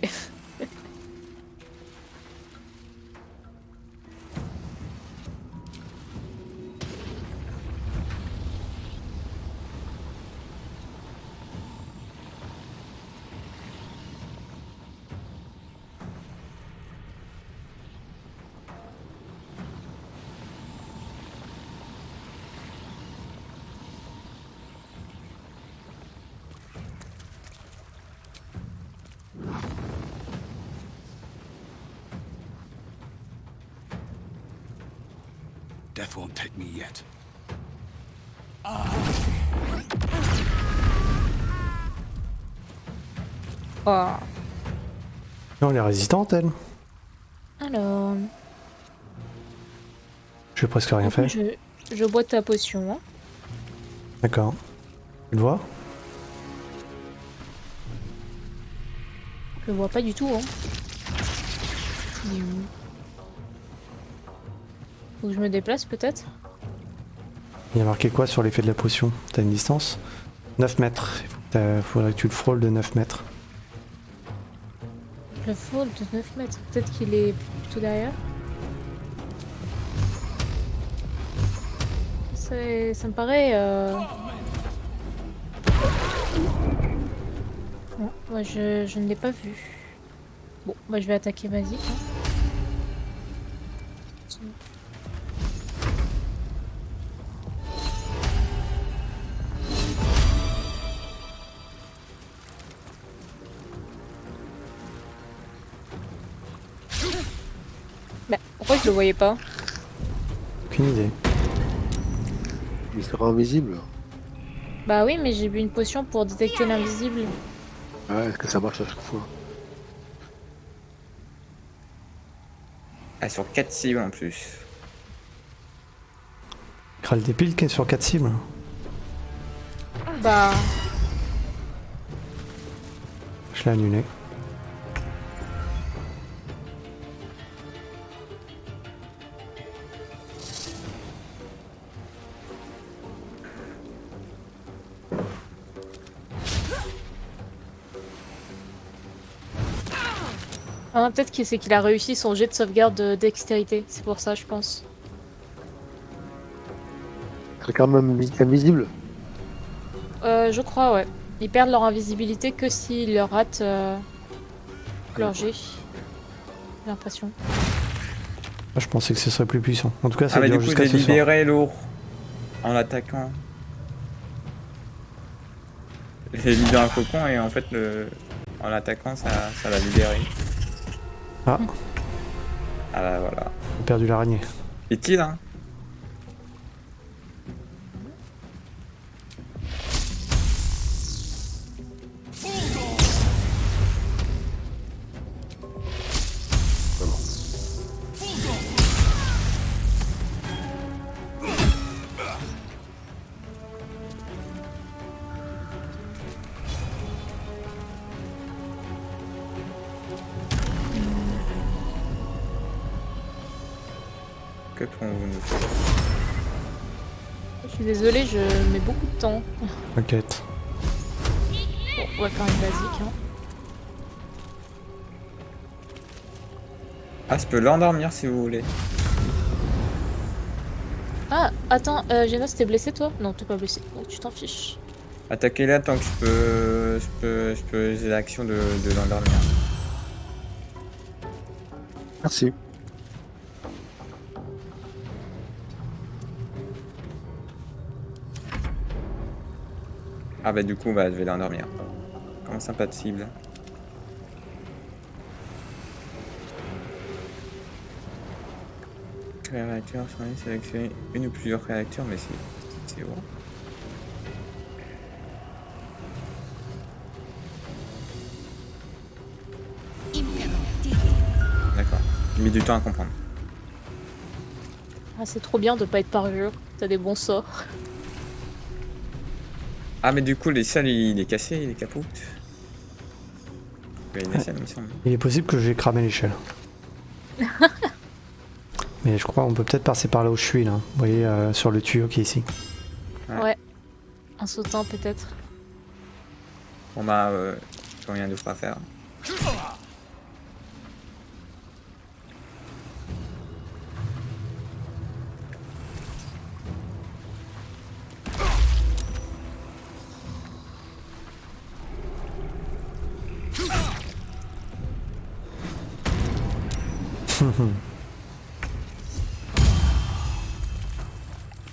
Death won't take me yet. Oh. Non, elle est résistante, elle. Alors. Je vais presque rien fait. Je bois ta potion. Hein. D'accord. Tu le vois? Je le vois pas du tout. Hein. Il est où? Faut que je me déplace peut-être? Il y a marqué quoi sur l'effet de la potion? T'as une distance? 9 mètres. Faudrait que tu le frôles de 9 mètres. Le fall de 9 mètres. Peut-être qu'il est plutôt derrière. Ça me paraît... Non, moi je ne l'ai pas vu. Bon, moi je vais attaquer basique. Hein. Bah, pourquoi je le voyais pas? Aucune idée. Il sera invisible. Bah oui, mais j'ai bu une potion pour détecter l'invisible. Ouais, est-ce que ça marche à chaque fois? Ah, sur 4 cibles en plus. Kral des piles qui est sur 4 cibles. Bah, Je l'ai annulé. peut-être que c'est qu'il a réussi son jet de sauvegarde de dextérité. C'est pour ça, je pense. Il serait quand même invisible. Je crois, ouais. Ils perdent leur invisibilité que s'ils leur ratent leur jet. J'ai l'impression. Ah, je pensais que ce serait plus puissant. En tout cas, ça Ah, mais dure du coup, jusqu'à j'ai ce soir. libéré l'eau en l'attaquant. J'ai libéré un cocon et en fait, en l'attaquant, ça l'a libéré. Ah, Ah bah voilà. j'ai perdu l'araignée. Est-il, hein? Que pouvons-vous nous faire? Je suis désolée, je mets beaucoup de temps. T'inquiète. Bon, on va faire une basique. Hein. Ah, je peux l'endormir si vous voulez. Ah, attends, Genos, t'es blessé toi? Non, t'es pas blessé. Oh, tu t'en fiches. Attaquez-la tant que je peux j'ai l'action de l'endormir. Merci. Ah bah du coup, bah, je vais l'endormir. Comment ça, pas de cible? Réacteurs, sélectionner une ou plusieurs réacteurs, mais c'est bon. D'accord. J'ai mis du temps à comprendre. Ah, c'est trop bien de pas être parjure. T'as des bons sorts. Ah mais du coup, les salles, il est cassé, il est capote. Il y a une échelle, il me semble. Il est possible que j'ai cramé l'échelle. Mais je crois qu'on peut peut-être passer par là où je suis là. Vous voyez sur le tuyau qui est ici. Ouais. En sautant peut-être. Bon bah, combien de fois à faire?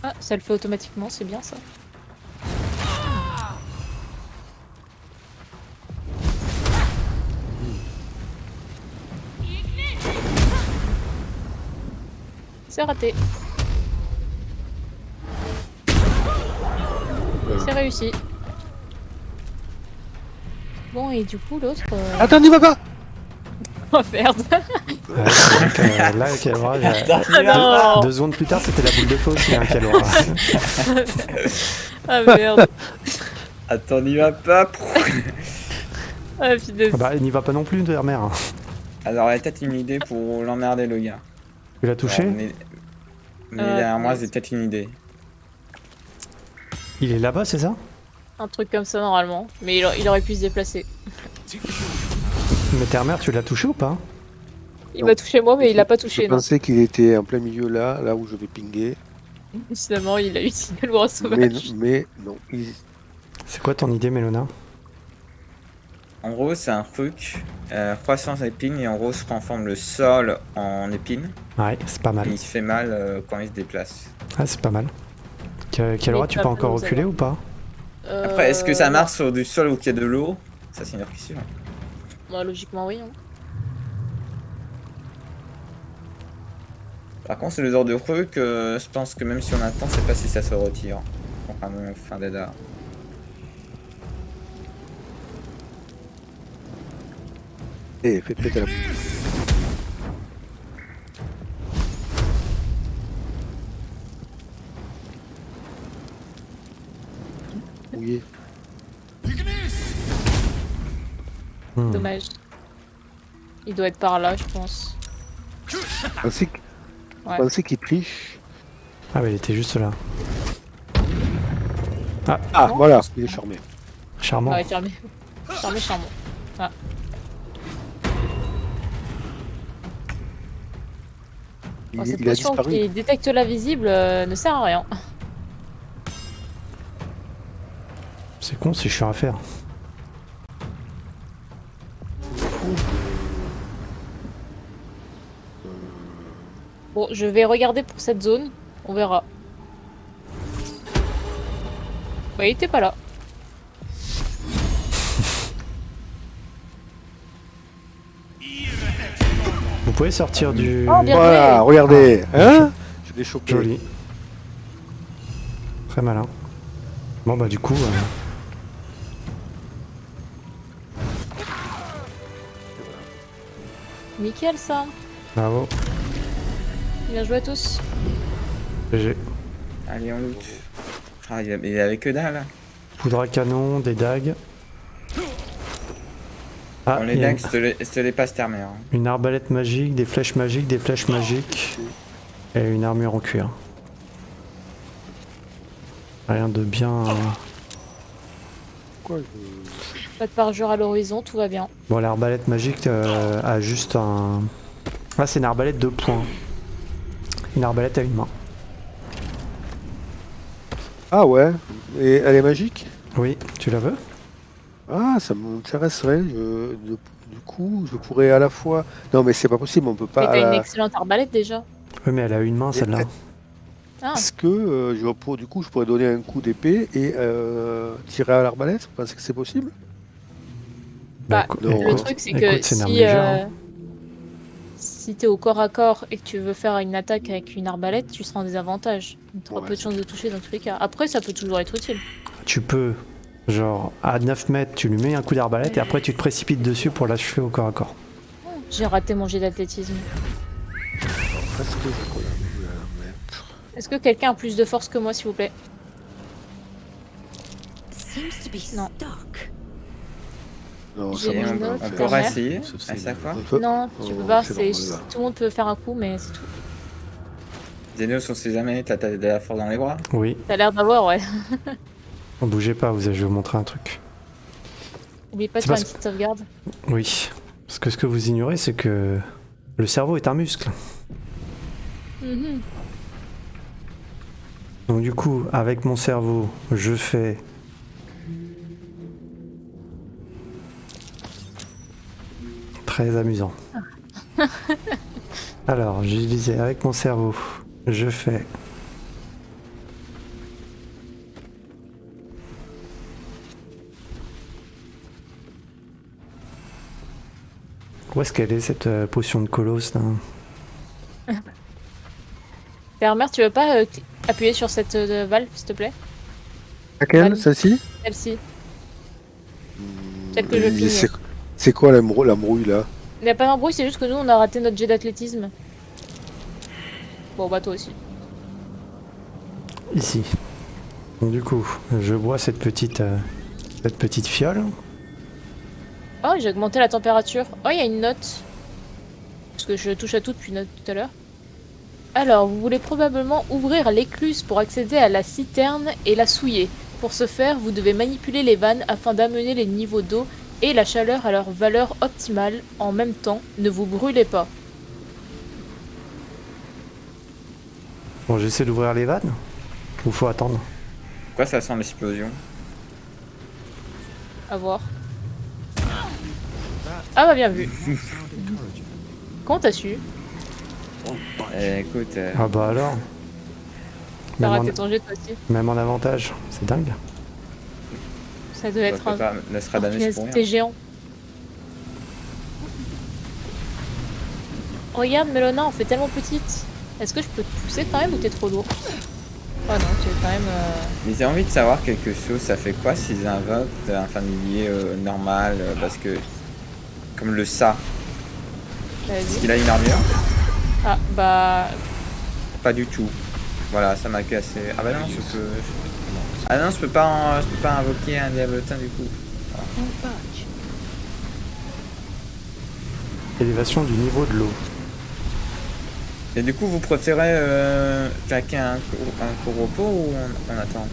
Ah, ça le fait automatiquement, c'est bien ça. C'est raté. C'est réussi. Bon, et du coup, l'autre... Attends, n'y va pas! Oh merde. Ouais, c'est vrai que là, Calora, Non. 2 secondes plus tard, c'était la boule de feu aussi, hein, Calora. Ah merde. Attends, n'y va pas. Ah putain. Ah bah, il n'y va pas non plus, de mère. Alors, il y a peut-être une idée pour l'emmerder, le gars. Tu l'as touché? Alors, mais derrière moi, j'ai peut-être une idée. Il est là-bas, c'est ça? Un truc comme ça normalement. Mais il aurait pu se déplacer. Mais Terre-Mère, tu l'as touché ou pas? Il m'a touché moi, mais il l'a pas touché. Je Non. pensais qu'il était en plein milieu là où je vais pinguer. Finalement, il a utilisé le bras sauvage. Mais non. C'est quoi ton idée, Mélona? En gros, c'est un truc, croissance épine, et en gros, se transforme le sol en épine. Ouais, c'est pas mal. Et il se fait mal quand il se déplace. Ah, c'est pas mal. Calora, tu peux encore reculer ou pas? Après, est-ce que ça marche sur du sol où il y a de l'eau? Ça, c'est une question. Bah, logiquement, oui. Hein. Par contre, c'est le genre de truc, je pense que même si on attend, c'est pas si ça se retire. Contrairement au fin d'Eda. Et faites péter la... Oui. Dommage. Il doit être par là, je pense. Je pensais qu'il triche. Ah, mais il était juste là. Ah, Non. voilà, il est charmé. Charmant. Ouais, charmé. Charmé, charmant. Ah. Il, Bon, cette il a potion disparu. qui détecte l'invisible ne sert à rien. C'est con, c'est chiant à faire. Bon, je vais regarder pour cette zone. On verra. Bah, il était pas là. Vous pouvez sortir du... Oh, bien Voilà, joué. regardez. Hein Je l'ai chopé. Joli. Très malin. Bon bah du coup... Nickel, ça. bravo. Bien joué à tous. GG. Allez, on loot. Ah, il avait que dalle. Poudre à canon, des dagues. Ah, Bon, les il y a dagues, je te les passe terminer. Hein. une arbalète magique, des flèches magiques et une armure en cuir. Rien de bien... Quoi, Pas de parjure à l'horizon, tout va bien. Bon, l'arbalète magique a juste un... Ah, c'est une arbalète de poing. Une arbalète à une main. Ah ouais. Et elle est magique? Oui, tu la veux? Ah, ça m'intéresserait. Du coup, je pourrais à la fois... Non, mais c'est pas possible, on peut Mais pas... t'as une excellente arbalète déjà. Oui, mais elle a une main celle-là. Ah, Est-ce que, du coup, je pourrais donner un coup d'épée et tirer à l'arbalète? Vous pensez que c'est possible? bah, écoute- le écoute- truc c'est écoute, que c'est une arme si, légère, hein. si t'es au corps à corps et que tu veux faire une attaque avec une arbalète, tu seras en désavantage. Tu auras Ouais, peu de chances de toucher dans tous les cas. Après, ça peut toujours être utile. Tu peux, genre, à 9 mètres, tu lui mets un coup d'arbalète et après tu te précipites dessus pour l'achever au corps à corps. J'ai raté mon jet d'athlétisme. Est-ce que je pourrais la mettre? Est-ce que quelqu'un a plus de force que moi, s'il vous plaît? Seems to be Non. stuck. Non, J'ai ça une marche autre. pas. On ta peut mère. réessayer à chaque fois. On peut- Non, tu peux Oh, pas. c'est C'est bon, là. tout le monde peut faire un coup, mais c'est tout. Zénos, on sait jamais, t'as de la force dans les bras. Oui, T'as l'air d'avoir, ouais. bougez pas, je vais vous montrer un truc. Oublie pas de C'est faire parce- une petite sauvegarde. Oui, parce que ce que vous ignorez, c'est que le cerveau est un muscle. Mhm. Donc du coup, avec mon cerveau, je fais... Très amusant. Alors, je disais, avec mon cerveau, je fais... Où est-ce qu'elle est cette potion de colosse là? Terre-mère, tu veux pas appuyer sur cette valve, s'il te plaît? Laquelle? Allez. Celle-ci? Celle-ci. Celle que je Et cligne. c'est quoi la brouille là? Il n'y a pas d'embrouille, c'est juste que nous, on a raté notre jet d'athlétisme. Bon, bah toi aussi. Ici. Donc du coup, je bois cette petite fiole. Oh, j'ai augmenté la température. Oh, il y a une note. Parce que je touche à tout depuis tout à l'heure. Alors, vous voulez probablement ouvrir l'écluse pour accéder à la citerne et la souiller. Pour ce faire, vous devez manipuler les vannes afin d'amener les niveaux d'eau et la chaleur à leur valeur optimale. En même temps, ne vous brûlez pas. Bon, j'essaie d'ouvrir les vannes. Ou faut attendre? Pourquoi ça sent l'explosion? À voir. Ah bah bien vu. Comment t'as su? Écoute, Ah bah alors. T'as Même raté en, ton jet toi aussi. même en avantage, c'est dingue. Ça devait être un... Nostradamus pour rien. C'était géant. Regarde, Melona, on fait tellement petite. Est-ce que je peux te pousser quand même ou t'es trop lourd? Ah non, tu es quand même... Mais j'ai envie de savoir quelque chose, ça fait quoi s'ils invoquent un familier normal parce que comme le ça, est-ce Vas-y. qu'il a une armure? Ah, bah... Pas du tout. Voilà, ça m'a cassé. Ah bah non, je peux. Ah non, je peux pas invoquer un diablotin du coup. Élévation du niveau de l'eau. Et du coup, vous préférez claquer un repos ou on attend?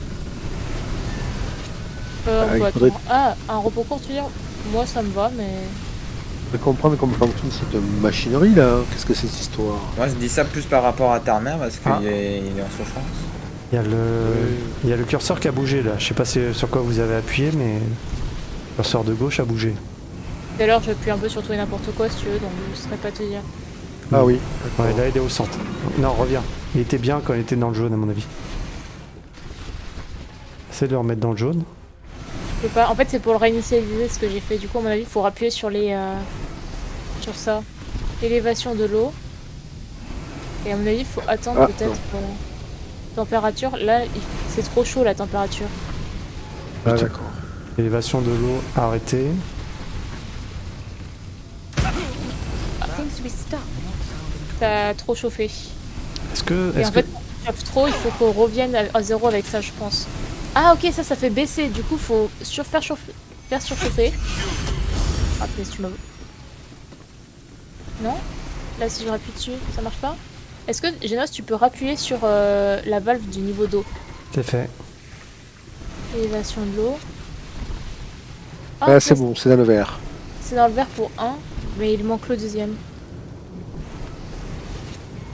on il peut faudrait- attendre. Ah, un repos court, tu veux dire? Moi, ça me va, mais... Je veux comprendre comment fonctionne cette machinerie là. Qu'est-ce que c'est cette histoire? Moi, je dis ça plus par rapport à Tarmer parce qu'il Ah. il est en souffrance. Il y a le curseur qui a bougé là. Je sais pas sur quoi vous avez appuyé, mais le curseur de gauche a bougé. Tout à l'heure, j'appuie un peu sur tout et n'importe quoi, si tu veux, donc je ne saurais pas te dire. Ah oui. Ouais, là il est au centre. Non, reviens. Il était bien quand il était dans le jaune à mon avis. Essaye de le remettre dans le jaune. Je peux pas... En fait, c'est pour le réinitialiser ce que j'ai fait. Du coup, à mon avis, il faut appuyer sur les... sur ça. Élévation de l'eau. Et à mon avis, il faut attendre Ah, peut-être... température. Là, c'est trop chaud, la température. Ah d'accord. Élévation de l'eau arrêtée. T'as trop chauffé. Est-ce que. Et Est-ce en que... fait, quand tu chauffes trop, il faut qu'on revienne à zéro avec ça, je pense. Ah, ok, ça fait baisser. Du coup, faut faire surchauffer. Ah, mais tu m'as... Non? Là, si je rappuie dessus, ça marche pas? Est-ce que, Genos, tu peux rappuyer sur la valve du niveau d'eau? C'est fait. Élévation de l'eau. Ah, c'est là, bon, c'est dans le vert. C'est dans le vert pour 1, mais il manque le deuxième.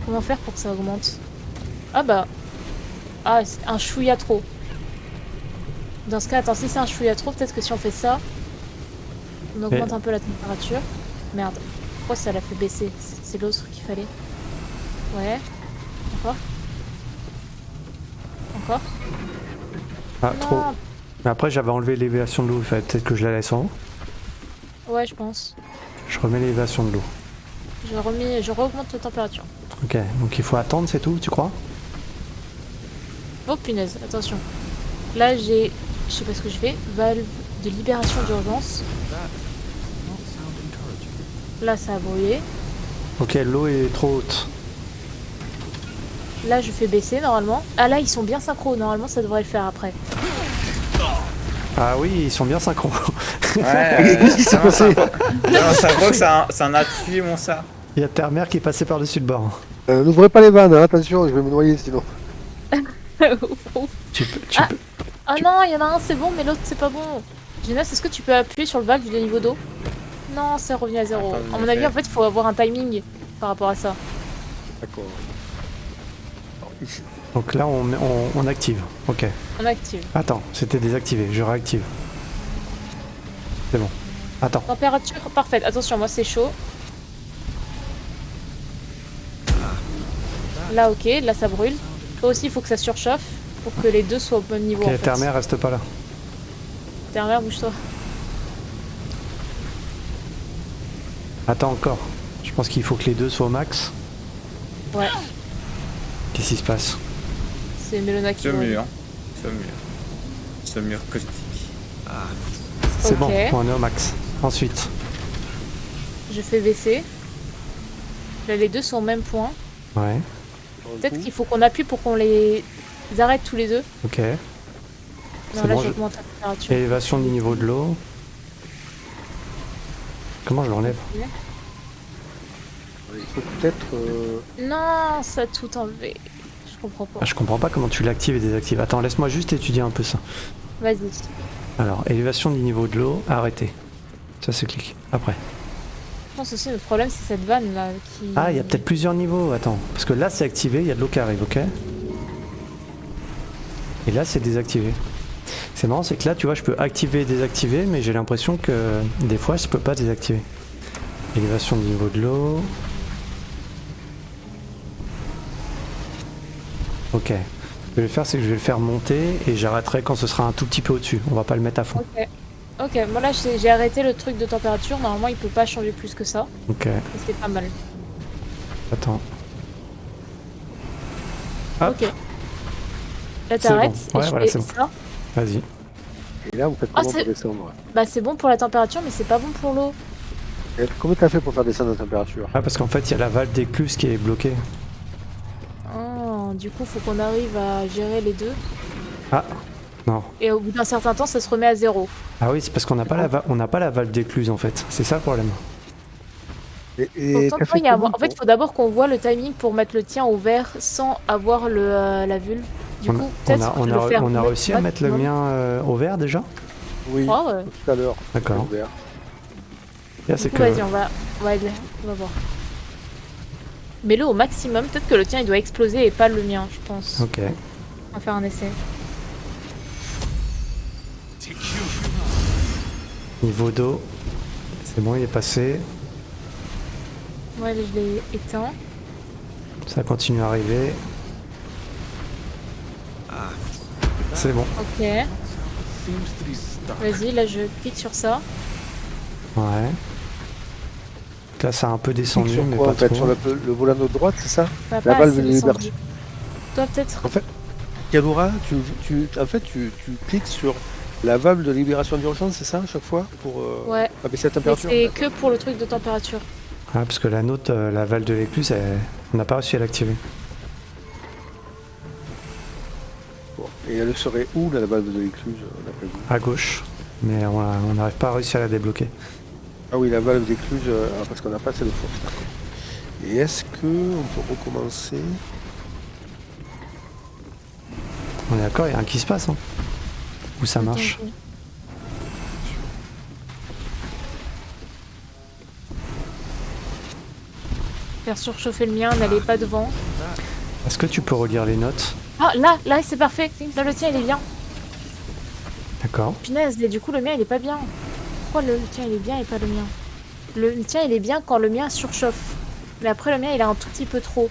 Comment faire pour que ça augmente? Ah bah... Ah, c'est un chouïa trop. Dans ce cas, attends, si c'est un chouïa trop, peut-être que si on fait ça, on augmente un peu la température. Merde. Pourquoi ça l'a fait baisser? C'est l'autre qu'il fallait. Ouais. Encore. Encore. Ah, Non. trop. Mais après, j'avais enlevé l'élévation de l'eau. Il fallait peut-être que je la laisse en haut. Ouais, je pense. Je remets l'élévation de l'eau. Je re-augmente la température. Ok, donc il faut attendre, c'est tout, tu crois? Oh punaise, attention. Là, j'ai... Je sais pas ce que je fais. Valve de libération d'urgence. Là, ça a brouillé. Ok, l'eau est trop haute. Là, je fais baisser normalement. Ah là, ils sont bien synchro. Normalement, ça devrait le faire après. Ah oui, ils sont bien synchro. Ouais, Qu'est-ce qui s'est passé? Ça voit que ça en a tué mon ça. Il y a ta mère qui est passée par-dessus le bord. N'ouvrez pas les vannes, hein, attention, je vais me noyer sinon. Tu Ah. peux... Ah non, il y en a un, c'est bon, mais l'autre, c'est pas bon. Genos, est-ce que tu peux appuyer sur le valve de niveau d'eau? Non, c'est revenu à zéro. Attends, À mon avis, en fait, il faut avoir un timing par rapport à ça. D'accord. Donc là, on active. Ok. On active. Attends, c'était désactivé. Je réactive. C'est bon. Attends. Température parfaite. Attention, moi, c'est chaud. Là, ok. Là, ça brûle. Toi aussi, il faut que ça surchauffe pour que les deux soient au même niveau. Ok, en fait. ta mère reste pas là. Terre-mère, bouge-toi. Attends encore. Je pense qu'il faut que les deux soient au max. Ouais, Qu'est-ce qui se passe? c'est Melona qui Ce brûle. mur. Ce mur caustique. C'est Ok. bon, on est au max. Ensuite. Je fais baisser. Là, les deux sont au même point. Ouais. Peut-être qu'il faut qu'on appuie pour qu'on les arrête tous les deux. Ok. Non, C'est là, bon, j'augmente la température. Élévation du niveau de l'eau. Comment je l'enlève? Il faut peut-être... Non, ça a tout enlevé. Je comprends pas. Ah, je comprends pas comment tu l'actives et désactives. Attends, laisse-moi juste étudier un peu ça. Vas-y. Alors, élévation du niveau de l'eau, arrêté. Ça c'est clic. Après. Je pense aussi le problème, c'est cette vanne là qui... Ah, il y a peut-être plusieurs niveaux. Attends. Parce que là c'est activé, il y a de l'eau qui arrive, ok? Et là c'est désactivé. C'est marrant, c'est que là tu vois, je peux activer et désactiver, mais j'ai l'impression que des fois je peux pas désactiver. Élévation du niveau de l'eau. Ok. Ce que je vais faire, c'est que je vais le faire monter et j'arrêterai quand ce sera un tout petit peu au-dessus. On va pas le mettre à fond. Ok. Ok, moi là j'ai arrêté le truc de température. Normalement, il peut pas changer plus que ça. Ok. Et c'est pas mal. Attends. Hop. Ok. Là, C'est t'arrêtes. bon. Ouais, et je voilà, fais c'est bon. ça. Vas-y. Et là, vous faites Ah, comment c'est- pour descendre? Bah, c'est bon pour la température, mais c'est pas bon pour l'eau. Et comment t'as fait pour faire descendre la température? Ah, parce qu'en fait, il y a la valve d'écluse qui est bloquée. Oh, du coup, faut qu'on arrive à gérer les deux. Ah, non. Et au bout d'un certain temps, ça se remet à 0. Ah oui, c'est parce qu'on n'a pas, on n'a pas la valve d'écluse en fait. C'est ça le problème. Et Pourtant, t'as fait il y a- comment En fait, il faut d'abord qu'on voit le timing pour mettre le tien au vert sans avoir la vulve. Du coup, peut-être on le faire a mettre réussi à mettre le maximum. mien au vert déjà. Oui, Ah ouais. tout à l'heure. D'accord. Ouvert. Là, Du c'est coup, que. vas-y, on va voir. Mets-le au maximum. Peut-être que le tien, il doit exploser et pas le mien, je pense. Ok. On va faire un essai. Niveau d'eau. C'est bon, il est passé. Ouais, là, je l'ai éteint. Ça continue à arriver. C'est bon. Ok. Vas-y, là, je clique sur ça. Ouais. Là, ça a un peu descendu, Sur mais quoi, pas en fait, trop. sur le volant de droite, c'est ça? Ça va La pas valve assez de descendu. liberté. Toi, peut-être. En fait, Kalura, en fait, tu cliques sur la valve de libération d'urgence, c'est ça, à chaque fois, pour Ouais. abaisser la Mais température? c'est que pour le truc de température. Ah, parce que la nôtre, la valve de l'écluse, on n'a pas réussi à l'activer. Bon. Et elle serait où, là, la valve de l'écluse, d'après vous? À gauche. Mais on n'arrive pas à réussir à la débloquer. Ah oui, la valve d'écluse, parce qu'on n'a pas assez de force, d'accord. Et est-ce que on peut recommencer? On est d'accord, il y a rien qui se passe. Hein. Où ça marche. Attends, faire surchauffer le mien, n'allez pas devant. Est-ce que tu peux relire les notes? Ah, là, c'est parfait. Là, le tien, il est bien. D'accord. Punaise, et du coup, le mien, il est pas bien. Pourquoi le tien, il est bien et pas le mien? Le tien, il est bien quand le mien surchauffe. Mais après, le mien, il a un tout petit peu trop.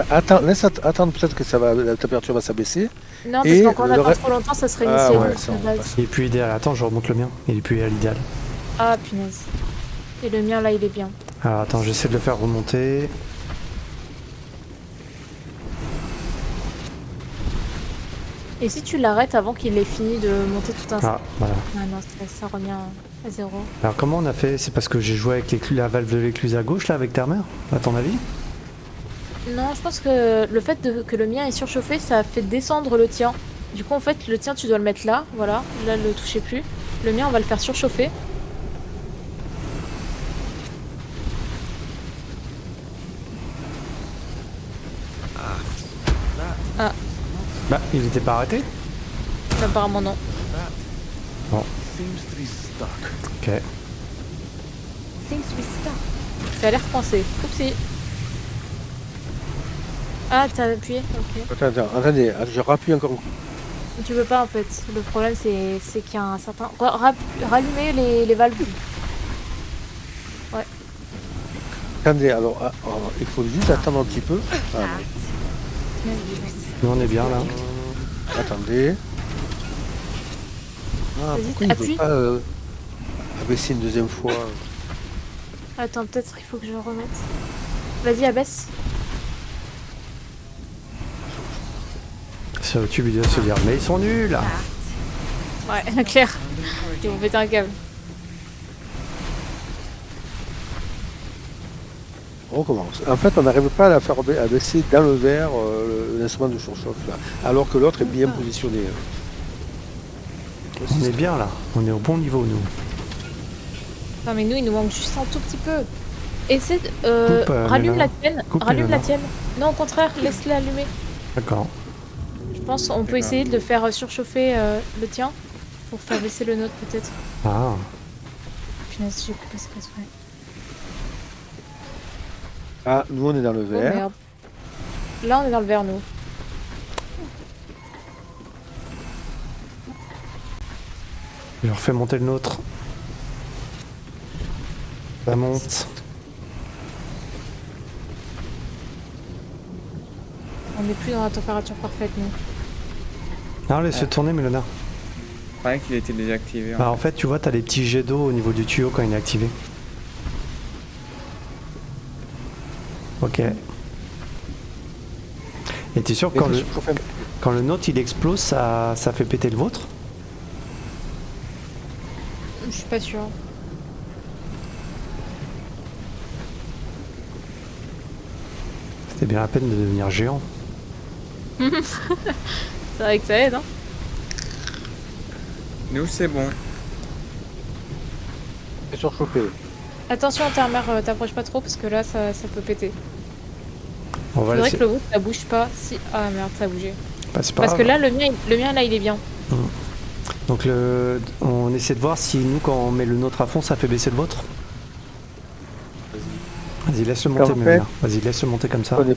Attends, laisse attendre peut-être que la température va s'abaisser. Non, parce Et qu'encore on le attend re- trop longtemps, ça serait Ah initial. ouais, de ça, on base. passe. Il est plus idéal. Attends, je remonte le mien. Il est plus à l'idéal. Ah, punaise. Et le mien, là, il est bien. Alors attends, j'essaie de le faire remonter. Et si tu l'arrêtes avant qu'il ait fini de monter tout un... Ah, voilà. Ah non, ça revient à 0. Alors comment on a fait? C'est parce que j'ai joué avec la valve de l'écluse à gauche là avec Termer, à ton avis? Non, je pense que le fait que le mien est surchauffé, ça a fait descendre le tien. Du coup, en fait, le tien, tu dois le mettre là. Voilà, là, le touchez plus. Le mien, on va le faire surchauffer. Bah, il était pas arrêté? Apparemment, non. Bon. Ok. Ça a l'air coincé. Oupsie. Ah, t'as appuyé? Ok. Attendez, je rappuie encore. Tu peux pas, en fait. Le problème, c'est qu'il y a un certain... Rallumer les valves. Attendez, alors, il faut juste attendre un petit peu. Ah, Nous on est bien là. attendez. Ah, Vas-y, pourquoi il ne appuie. veut pas abaisser une deuxième fois? Attends, peut-être il faut que je remette. Vas-y, abaisse. Sur YouTube, il doit se dire, mais ils sont nuls là. Ouais, clair. Ils vont péter un câble. On recommence. En fait, on n'arrive pas à la faire abaisser dans le verre l'instrument de surchauffe, là, alors que l'autre est bien positionné. On est bien là. On est au bon niveau nous. Non, mais nous, il nous manque juste un tout petit peu. Essaie de... Coupe, rallume Léna. la tienne. Coupe, Rallume la Léna. tienne. Non, au contraire, laisse-la allumer. D'accord. Je pense qu'on peut essayer de faire surchauffer le tien. Pour faire baisser le nôtre, peut-être. Ah. Punaise, j'ai coupé ce que ouais. Ah, nous on est dans le Oh verre. merde. Là, on est dans le vert, nous. Je refais monter le nôtre. Ça monte. On n'est plus dans la température parfaite, nous. Non, laisse-le tourner, Mélona. Je croyais qu'il était désactivé. Bah, en fait, tu vois, t'as les petits jets d'eau au niveau du tuyau quand il est activé. Ok. Et t'es sûr que quand le nôtre il explose, ça fait péter le vôtre? Je suis pas sûre. C'était bien la peine de devenir géant. C'est vrai que ça aide, hein. Nous, c'est bon. C'est surchauffé. Attention, Terre-Mère, t'approches pas trop parce que là, ça peut péter. On va Faudrait laisser... que le vôtre, ça bouge pas. Si... Ah merde, ça a bougé. Bah, c'est pas Parce que grave. là, le mien, là, il est bien. Donc on essaie de voir si nous, quand on met le nôtre à fond, ça fait baisser le vôtre. Vas-y, laisse-le monter, En fait- Mélina. Vas-y, laisse-le monter comme ça. On est-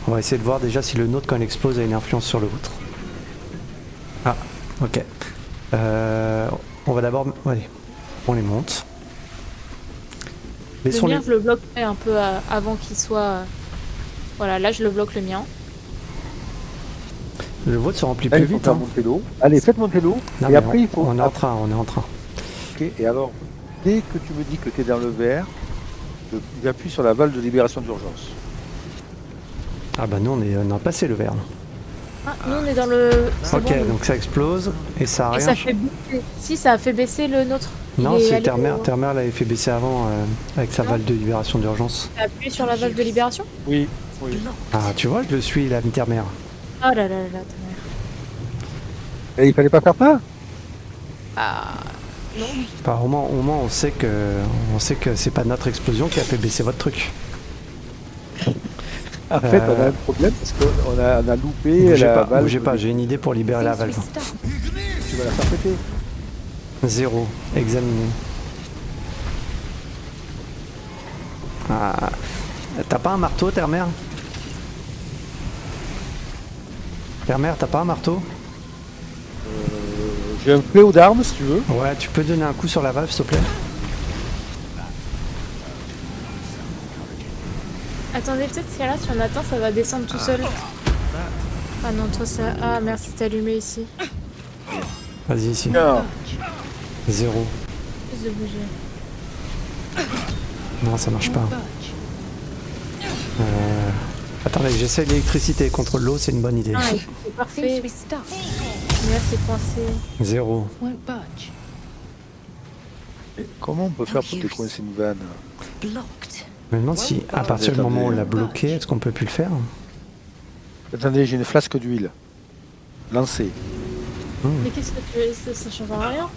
On va essayer de voir déjà si le nôtre, quand il explose, a une influence sur le vôtre. Ah, ok. On va d'abord... Allez, on les monte. Le Laissons-les... mien, je le bloquerai un peu avant qu'il soit... Voilà, là, je le bloque le mien. Le vôtre se remplit Là, plus il faut vite. faire Hein. monter l'eau. Allez, faites monter l'eau. Non, Et mais après, il faut... on est en train. Ok, et alors, dès que tu me dis que tu es dans le vert, j'appuie sur la valve de libération d'urgence. Ah bah nous, on a passé le verre. là. Ah, nous, on est dans le... c'est Ok, bon, nous. donc ça explose et ça a Et rien... ça fait baisser. Si, ça a fait baisser le nôtre. Non, Il est c'est allé Terre-Mère. au- Terre-Mère l'avait fait baisser avant avec sa Non. valve de libération d'urgence. T'as appuyé sur la valve de libération? Oui, oui. Ah, tu vois, je le suis, la Terre-Mère. Oh là là là là, Terre-Mère. Et il fallait pas faire ça. Ah... Non. Bah, au moins, on sait que c'est pas notre explosion qui a fait baisser votre truc. En fait, on a un problème parce qu'on a loupé Bougez la pas, valve. bougez pas, j'ai une idée pour libérer la valve. Tu vas la faire péter. 0, examiner. Ah, t'as pas un marteau, Terre-Mère? Terre-Mère, t'as pas un marteau? J'ai un fléau d'armes si tu veux. Ouais, tu peux donner un coup sur la valve, s'il te plaît? Attendez, peut-être que là, si on atteint, ça va descendre tout seul. Ah non, toi, ça... Ah, merci, t'es allumé ici. Vas-y, ici. Tiens, 0. Plus de bouger. Non, ça marche pas. Attendez, j'essaie l'électricité contre l'eau, c'est une bonne idée. Ah, c'est parfait. Mais là, c'est coincé. 0. comment on peut faire pour décoincer une vanne? Je me demande si, à partir du moment où on l'a bloqué, est-ce qu'on peut plus le faire? Attendez, j'ai une flasque d'huile. Lancée. Mais qu'est-ce que tu veux? Ça changera rien.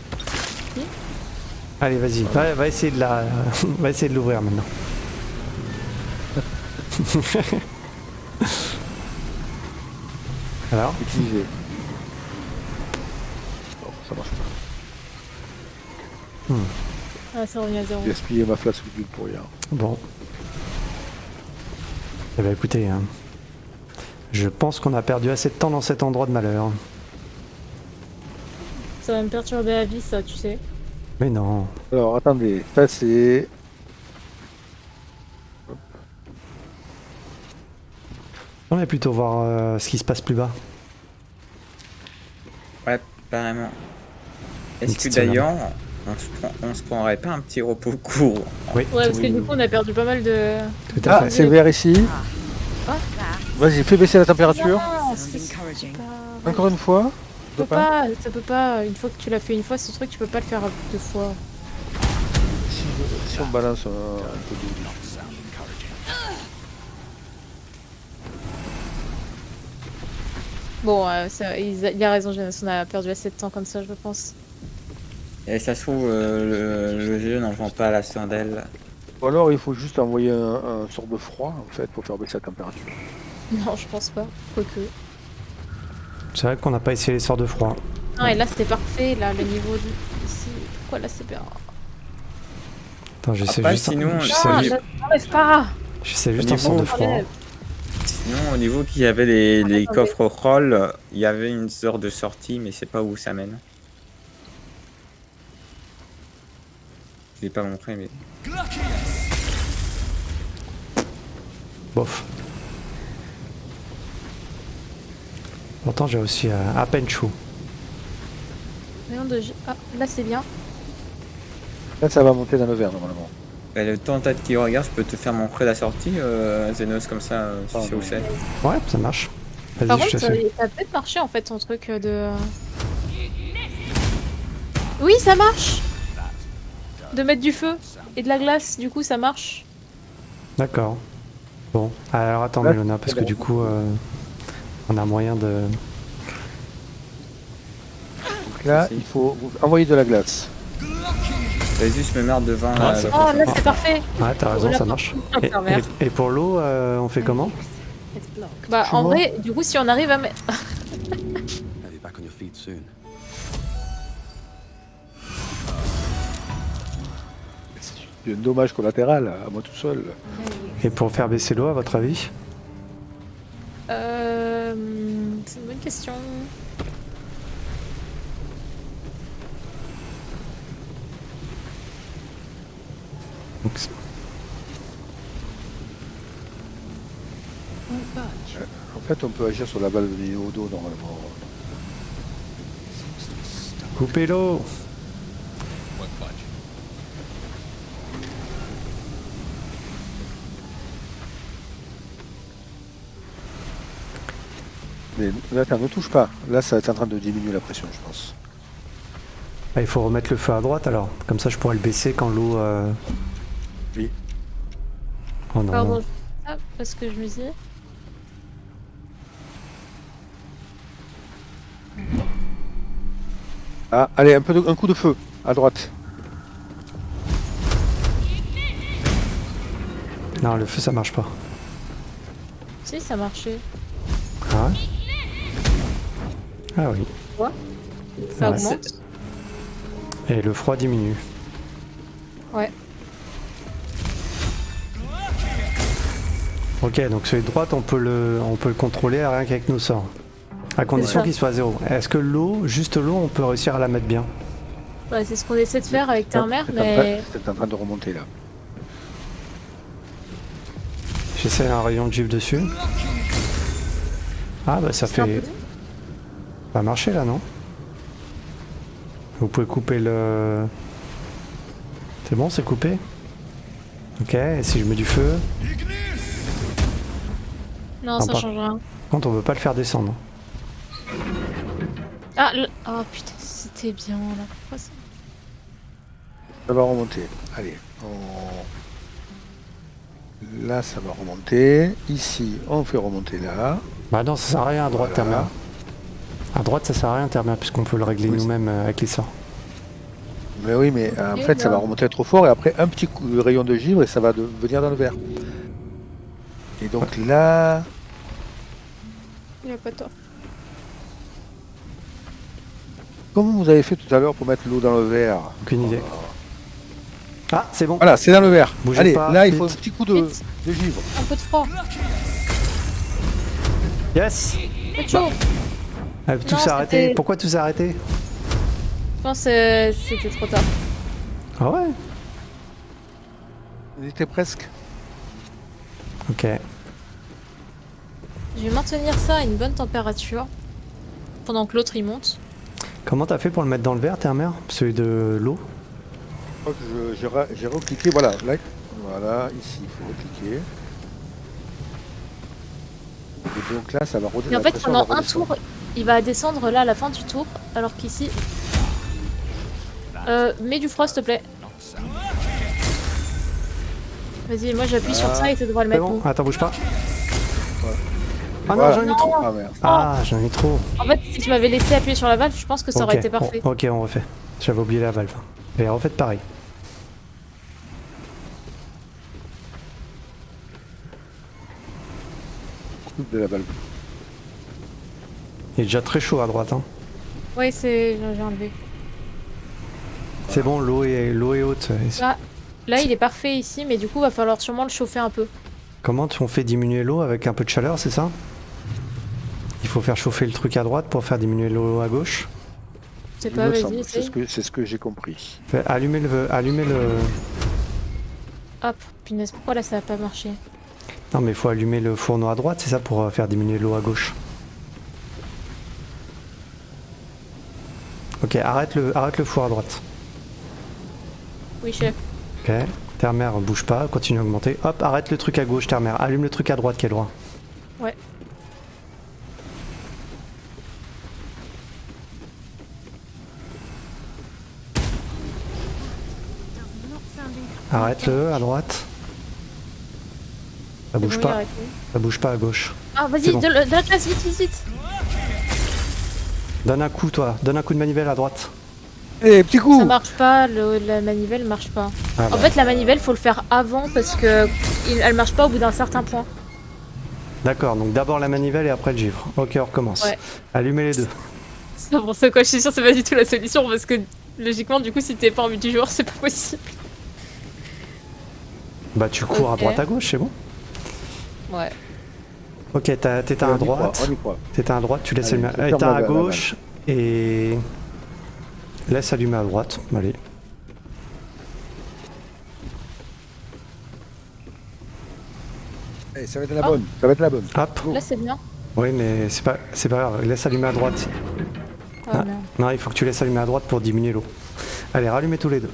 Allez, vas-y, va essayer de la... va essayer de l'ouvrir maintenant. Alors, Utilisée. Non, ça marche pas. Ah, ça revient à 0. J'ai gaspillé ma flasque d'huile pour rien. bon. Eh ben écoutez, je pense qu'on a perdu assez de temps dans cet endroit de malheur. Ça va me perturber la vie, ça, tu sais. Mais non. Alors, attendez. Ça, c'est... On va plutôt voir ce qui se passe plus bas. Ouais, carrément. Est-ce que petite d'ailleurs, on se prendrait pas un petit repos court? Oui, Ouais, parce que du coup, on a perdu pas mal de... tout à Ah, fait. c'est vert ici. Vas-y, fais baisser la température. Non, c'est pas... Encore une fois. Ça peut pas, une fois que tu l'as fait une fois, ce truc, tu peux pas le faire deux fois. Si on balance un peu d'huile. Bon, il a raison, Jonas, on a perdu assez de temps comme ça, je pense. Et ça se trouve, le jeu n'en vend pas la chandelle. Ou alors, il faut juste envoyer un sort de froid, en fait, pour faire baisser la température. Non, je pense pas, quoique. C'est vrai qu'on n'a pas essayé les sorts de froid. Non, et là, c'était parfait, là, le niveau ici. Pourquoi là, c'est bien? Attends, j'essaie Après, juste, sinon, Non, n'enlève pas! j'essaie juste au un sort niveau- de froid. Sinon, au niveau qu'il y avait les coffres roll, il y avait une sorte de sortie, mais c'est pas où ça mène. Je l'ai pas montré, mais... Bof. Pourtant, j'ai aussi à peine chaud. Rayon de Ah, là, c'est bien. Là, ça va monter dans le vert, normalement. Bah, le temps qui regarde, je peux te faire montrer la sortie, Zenos, comme ça, tu sais où c'est. Ouais, ça marche. Par Vas-y, je contre, te suis. ça a peut-être marché en fait ton truc de. Oui, ça marche. De mettre du feu et de la glace, du coup, ça marche. D'accord. Bon, alors attends, Là, Mélona, parce c'est que bon. du coup, on a moyen de. Donc là, il faut envoyer de la glace. Vas-y, je me merde devant Ah, la... c'est Oh, là, c'est parfait. Ouais, t'as raison, Voilà, ça marche. par Et, pervers. et pour l'eau, on fait comment? Bah, Tu en vois vrai, du coup, si on arrive à mettre. Have you back on your feet soon. C'est un dommage collatéral à moi tout seul. Et pour faire baisser l'eau, à votre avis? C'est une bonne question. Donc, En fait, on peut agir sur la valve de niveau d'eau normalement. coupez l'eau! Mais là, attends, ne touche pas. Là, ça est en train de diminuer la pression, je pense. Ah, il faut remettre le feu à droite alors. Comme ça, je pourrais le baisser quand l'eau. Oui. Oh non. Pardon, ah, parce que je me dis. Ah, allez, un coup de feu à droite. Non, le feu, ça marche pas. Si, ça marchait. Ah ouais? Ah oui. Ça Ouais, augmente. Et le froid diminue. Ouais. Ok, donc celui de droite, on peut le contrôler rien qu'avec nos sorts. À condition ça. qu'il soit à zéro. Est-ce que l'eau, juste l'eau, on peut réussir à la mettre bien? Ouais, c'est ce qu'on essaie de faire avec ta mère, C'est mais. en train de remonter là. J'essaie un rayon de givre dessus. Ah bah ça C'est un fait... peu dur. Ça a marché là, non? Vous pouvez couper le... C'est bon, c'est coupé? Ok, et si je mets du feu? Non, Non, ça pas- change rien. Par contre, on veut pas le faire descendre. Ah, oh putain, c'était bien là. Pourquoi ça... Ça va remonter. Allez. Là, ça va remonter. Ici, on fait remonter là. Bah non, ça sert à rien à droite, Voilà. Termia. À droite, ça sert à rien, Termia, puisqu'on peut le régler Oui, nous-mêmes avec les sorts. Mais oui, mais en fait, ça va remonter trop fort et après un petit coup de rayon de givre et ça va venir dans le verre. Et donc là, Il a pas tort. comment vous avez fait tout à l'heure pour mettre l'eau dans le verre? Aucune idée. Ah, c'est bon. Voilà, c'est dans le verre. Bougez Allez, pas, là, il vite. faut un petit coup de givre. Un peu de froid. Yes. Un peu de chaud. Tout Non, s'est arrêté. c'était- Pourquoi tout s'est arrêté? Je pense que c'était trop tard. Ah ouais? Il était presque. Ok. Je vais maintenir ça à une bonne température pendant que l'autre il monte. Comment t'as fait pour le mettre dans le verre, Termia? Celui de l'eau? Je crois que j'ai recliqué. Voilà, là, voilà, ici, il faut recliquer. Et donc là, ça va redescendre. Et en fait, pendant un tour, il va descendre là à la fin du tour, alors qu'ici. Mets du froid, s'il te plaît. Vas-y, moi j'appuie sur ça et tu devras le C'est mettre bon? où. Attends, bouge pas. Ah Voilà. non, j'en ai trop. Ah merde. Ah, j'en ai trop. En fait, si tu m'avais laissé appuyer sur la valve, je pense que ça aurait Ok, été parfait. Ok, on refait. J'avais oublié la valve. Et refaites pareil. Coupe de la valve. Il est déjà très chaud à droite. Hein. Ouais, j'ai enlevé. C'est bon, l'eau est haute. Là, il est parfait ici, mais du coup, va falloir sûrement le chauffer un peu. Comment on fait diminuer l'eau avec un peu de chaleur, c'est ça? Il faut faire chauffer le truc à droite pour faire diminuer l'eau à gauche. Je sais Il pas, me vas-y, semble, c'est essaye. ce que j'ai compris. Allumez le... Hop, punaise, pourquoi là ça a pas marché? Non mais il faut allumer le fourneau à droite, c'est ça, pour faire diminuer l'eau à gauche. Ok, arrête le four à droite. Oui, chef. Ok, Termer, bouge pas, continue à augmenter. Hop, arrête le truc à gauche, Termer. Allume le truc à droite qui est loin. Ouais. Arrête-le à droite. Ça bouge C'est bon, il pas. a arrêté. Ça bouge pas à gauche. Ah, C'est vas-y, bon. de la place, vite, vite, vite. Donne un coup, toi. Donne un coup de manivelle à droite. Eh, petit coup. Ça marche pas, la manivelle marche pas. Ah, En bah. fait, la manivelle, faut le faire avant parce que elle marche pas au bout d'un certain point. D'accord, donc d'abord la manivelle et après le givre. Ok, on recommence. Ouais. Allumez les deux. C'est pour ça que je suis sûre que c'est pas du tout la solution parce que logiquement, du coup, si t'es pas en multijoueur, c'est pas possible. Bah tu cours à Ok. droite à gauche, c'est bon. Ouais. Ok, t'éteins à droite. On y croit. T'éteins à droite, tu laisses Allez, allumer. je ferme Éteins la à vanne. gauche et laisse allumer à droite. Allez. Eh, ça va être la bonne. Ça va être la bonne. Hop. Là, c'est bien. Oui, mais c'est pas grave. Laisse allumer à droite. Ah, Ah. merde. Non, il faut que tu laisses allumer à droite pour diminuer l'eau. Allez, rallumez tous les deux.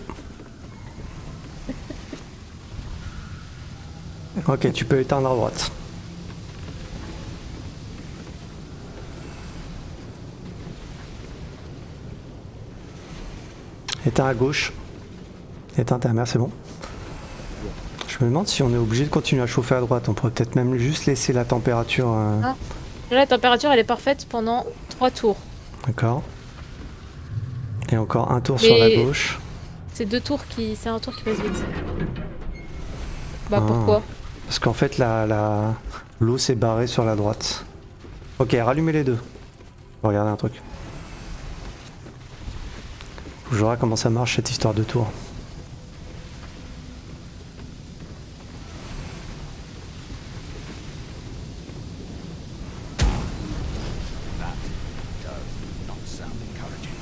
Ok, tu peux éteindre à droite. Éteins à gauche. Éteins ta mère, c'est bon. Je me demande si on est obligé de continuer à chauffer à droite. On pourrait peut-être même juste laisser la température. Là, la température, elle est parfaite pendant 3 tours. D'accord. Et encore un tour sur la Mais- gauche. C'est 2 tours qui... C'est un tour qui passe vite. Bah, Ah. pourquoi? Parce qu'en fait, l'eau s'est barrée sur la droite. Ok, rallumez les deux. On va regarder un truc. Faut que je vois comment ça marche cette histoire de tour.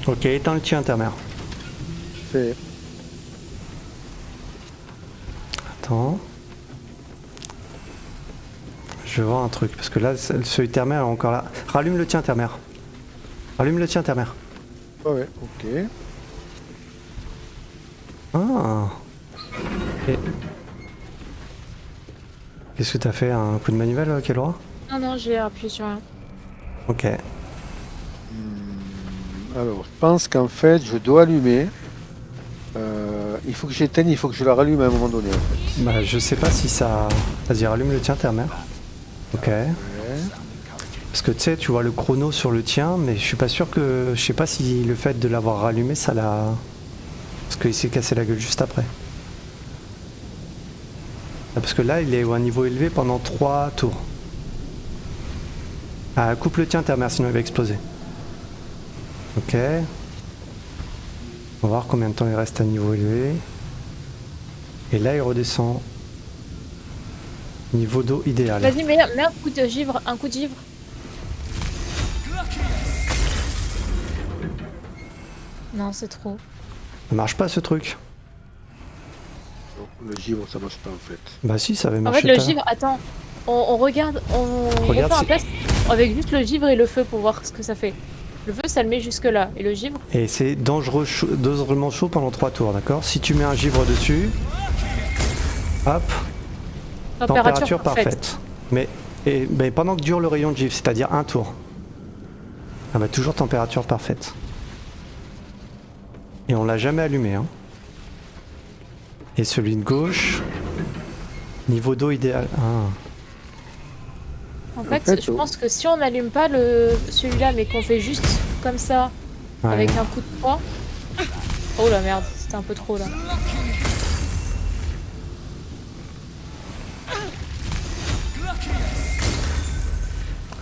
Ok, éteins le tien intermère. Fait. Attends. Je vais voir un truc, parce que là, ce intermère est encore là. Rallume le tien intermère. Rallume le tien intermère. Ouais, ok. Ah. Et... Qu'est-ce que t'as fait? Un coup de manivelle, Kelora? Non, non, j'ai appuyé sur rien. Ok. Alors, je pense qu'en fait, je dois allumer. Il faut que j'éteigne, il faut que je la rallume à un moment donné. En fait. Bah, je sais pas si ça... Vas-y, rallume le tien intermère. Ok. Ouais. Parce que tu sais, tu vois le chrono sur le tien, mais je suis pas sûr que... Je sais pas si le fait de l'avoir rallumé, ça l'a... Parce qu'il s'est cassé la gueule juste après. Ah, parce que là, il est à un niveau élevé pendant 3 tours. Ah, coupe le tien intermère, sinon il va exploser. Ok. On va voir combien de temps il reste à niveau élevé. Et là, il redescend. Niveau d'eau idéal. Vas-y, mets un coup de givre, un coup de givre. Non, c'est trop. Ça marche pas ce truc. Non, le givre, ça marche pas en fait. Bah si, ça avait En marché. fait, le tout à l'heure. givre, attends, on regarde, on Regarde fait un si- test avec juste le givre et le feu pour voir ce que ça fait. Le feu, ça le met jusque là, et le givre, Et c'est dangereusement chaud pendant 3 tours, d'accord? Si tu mets un givre dessus, hop, température parfaite. Mais pendant que dure le rayon de givre, c'est-à-dire un tour, ah bah toujours température parfaite. Et on l'a jamais allumé, hein. Et celui de gauche, niveau d'eau idéal. Ah. En fait, fait, je pense que si on n'allume pas celui-là, mais qu'on fait juste comme ça, Ouais. avec un coup de poing... Oh la merde, c'était un peu trop là.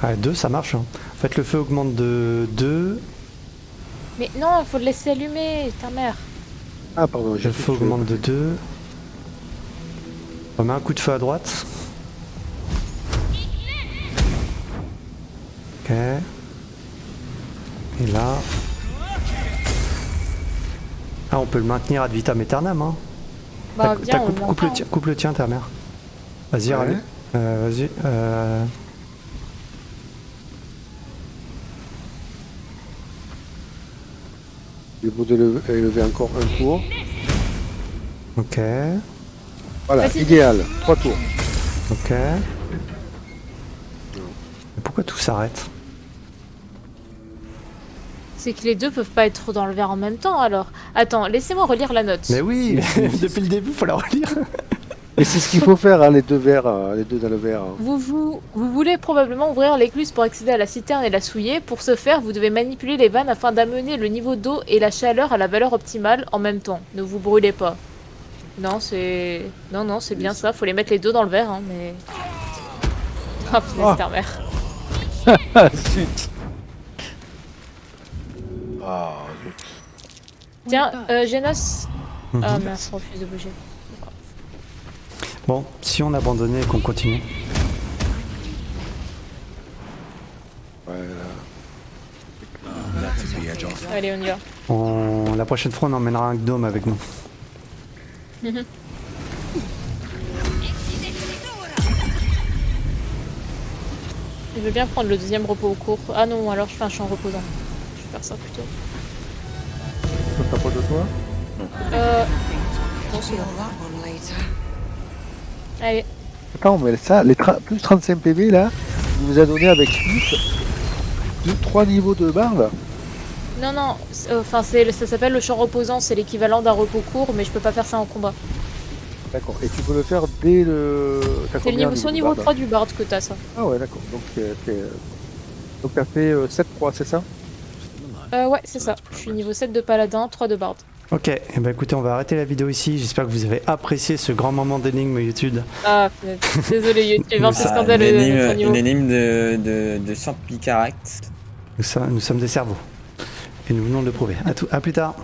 Ah, 2 ça marche, hein. En fait le feu augmente de 2, Mais non, faut le laisser allumer, ta mère. Ah, pardon, j'ai le feu augmente de 2. On met un coup de feu à droite. Ok. Et là... Ah, on peut le maintenir ad vitam aeternam, hein. Bah, viens, on le maintient. Coupe le tien, ta mère. Vas-y, Ouais. rallume. Vas-y. Il faut élever encore un tour. Ok. Voilà, Vas-y. idéal. 3 tours. Ok. Mais pourquoi tout s'arrête? C'est que les deux peuvent pas être dans le verre en même temps alors. Attends, laissez-moi relire la note. Mais oui, depuis le début, faut la relire. Et c'est ce qu'il faut faire, hein, les deux verres, les deux dans le verre. Vous voulez probablement ouvrir l'écluse pour accéder à la citerne et la souiller. Pour ce faire, vous devez manipuler les vannes afin d'amener le niveau d'eau et la chaleur à la valeur optimale en même temps. Ne vous brûlez pas. Non, c'est... Non, c'est bien ça. Faut les mettre les deux dans le verre, hein, mais... Ah, putain, c'est mère. Ah, zut. Ah, zut. Tiens, Genos... Ah, mince, refuse de bouger. Bon, si on abandonnait et qu'on continue. Voilà. Allez, on y va. La prochaine fois, on emmènera un gnome avec nous. Je veux bien prendre le deuxième repos au cours. Ah non, alors je fais un champ reposant. Je vais faire ça plutôt. Ça t'approche de toi? Non, c'est bon. Allez. Attends, mais ça, plus 35 PV là, il vous a donné avec plus 3 niveaux de barbe. Non, enfin ça s'appelle le champ reposant, c'est l'équivalent d'un repos court, mais je peux pas faire ça en combat. D'accord, et tu peux le faire dès le... C'est le niveau 3 du bard que t'as ça. Ah ouais, d'accord, donc t'as fait 7-3, c'est ça? Ouais, c'est ça. Je suis niveau 7 de paladin, 3 de bard. Ok, et ben écoutez, on va arrêter la vidéo ici. J'espère que vous avez apprécié ce grand moment d'énigme YouTube. Ah, désolé YouTube, c'est scandaleux. Une énigme de 100 picaractes. Nous sommes des cerveaux. Et nous venons de le prouver. À plus tard.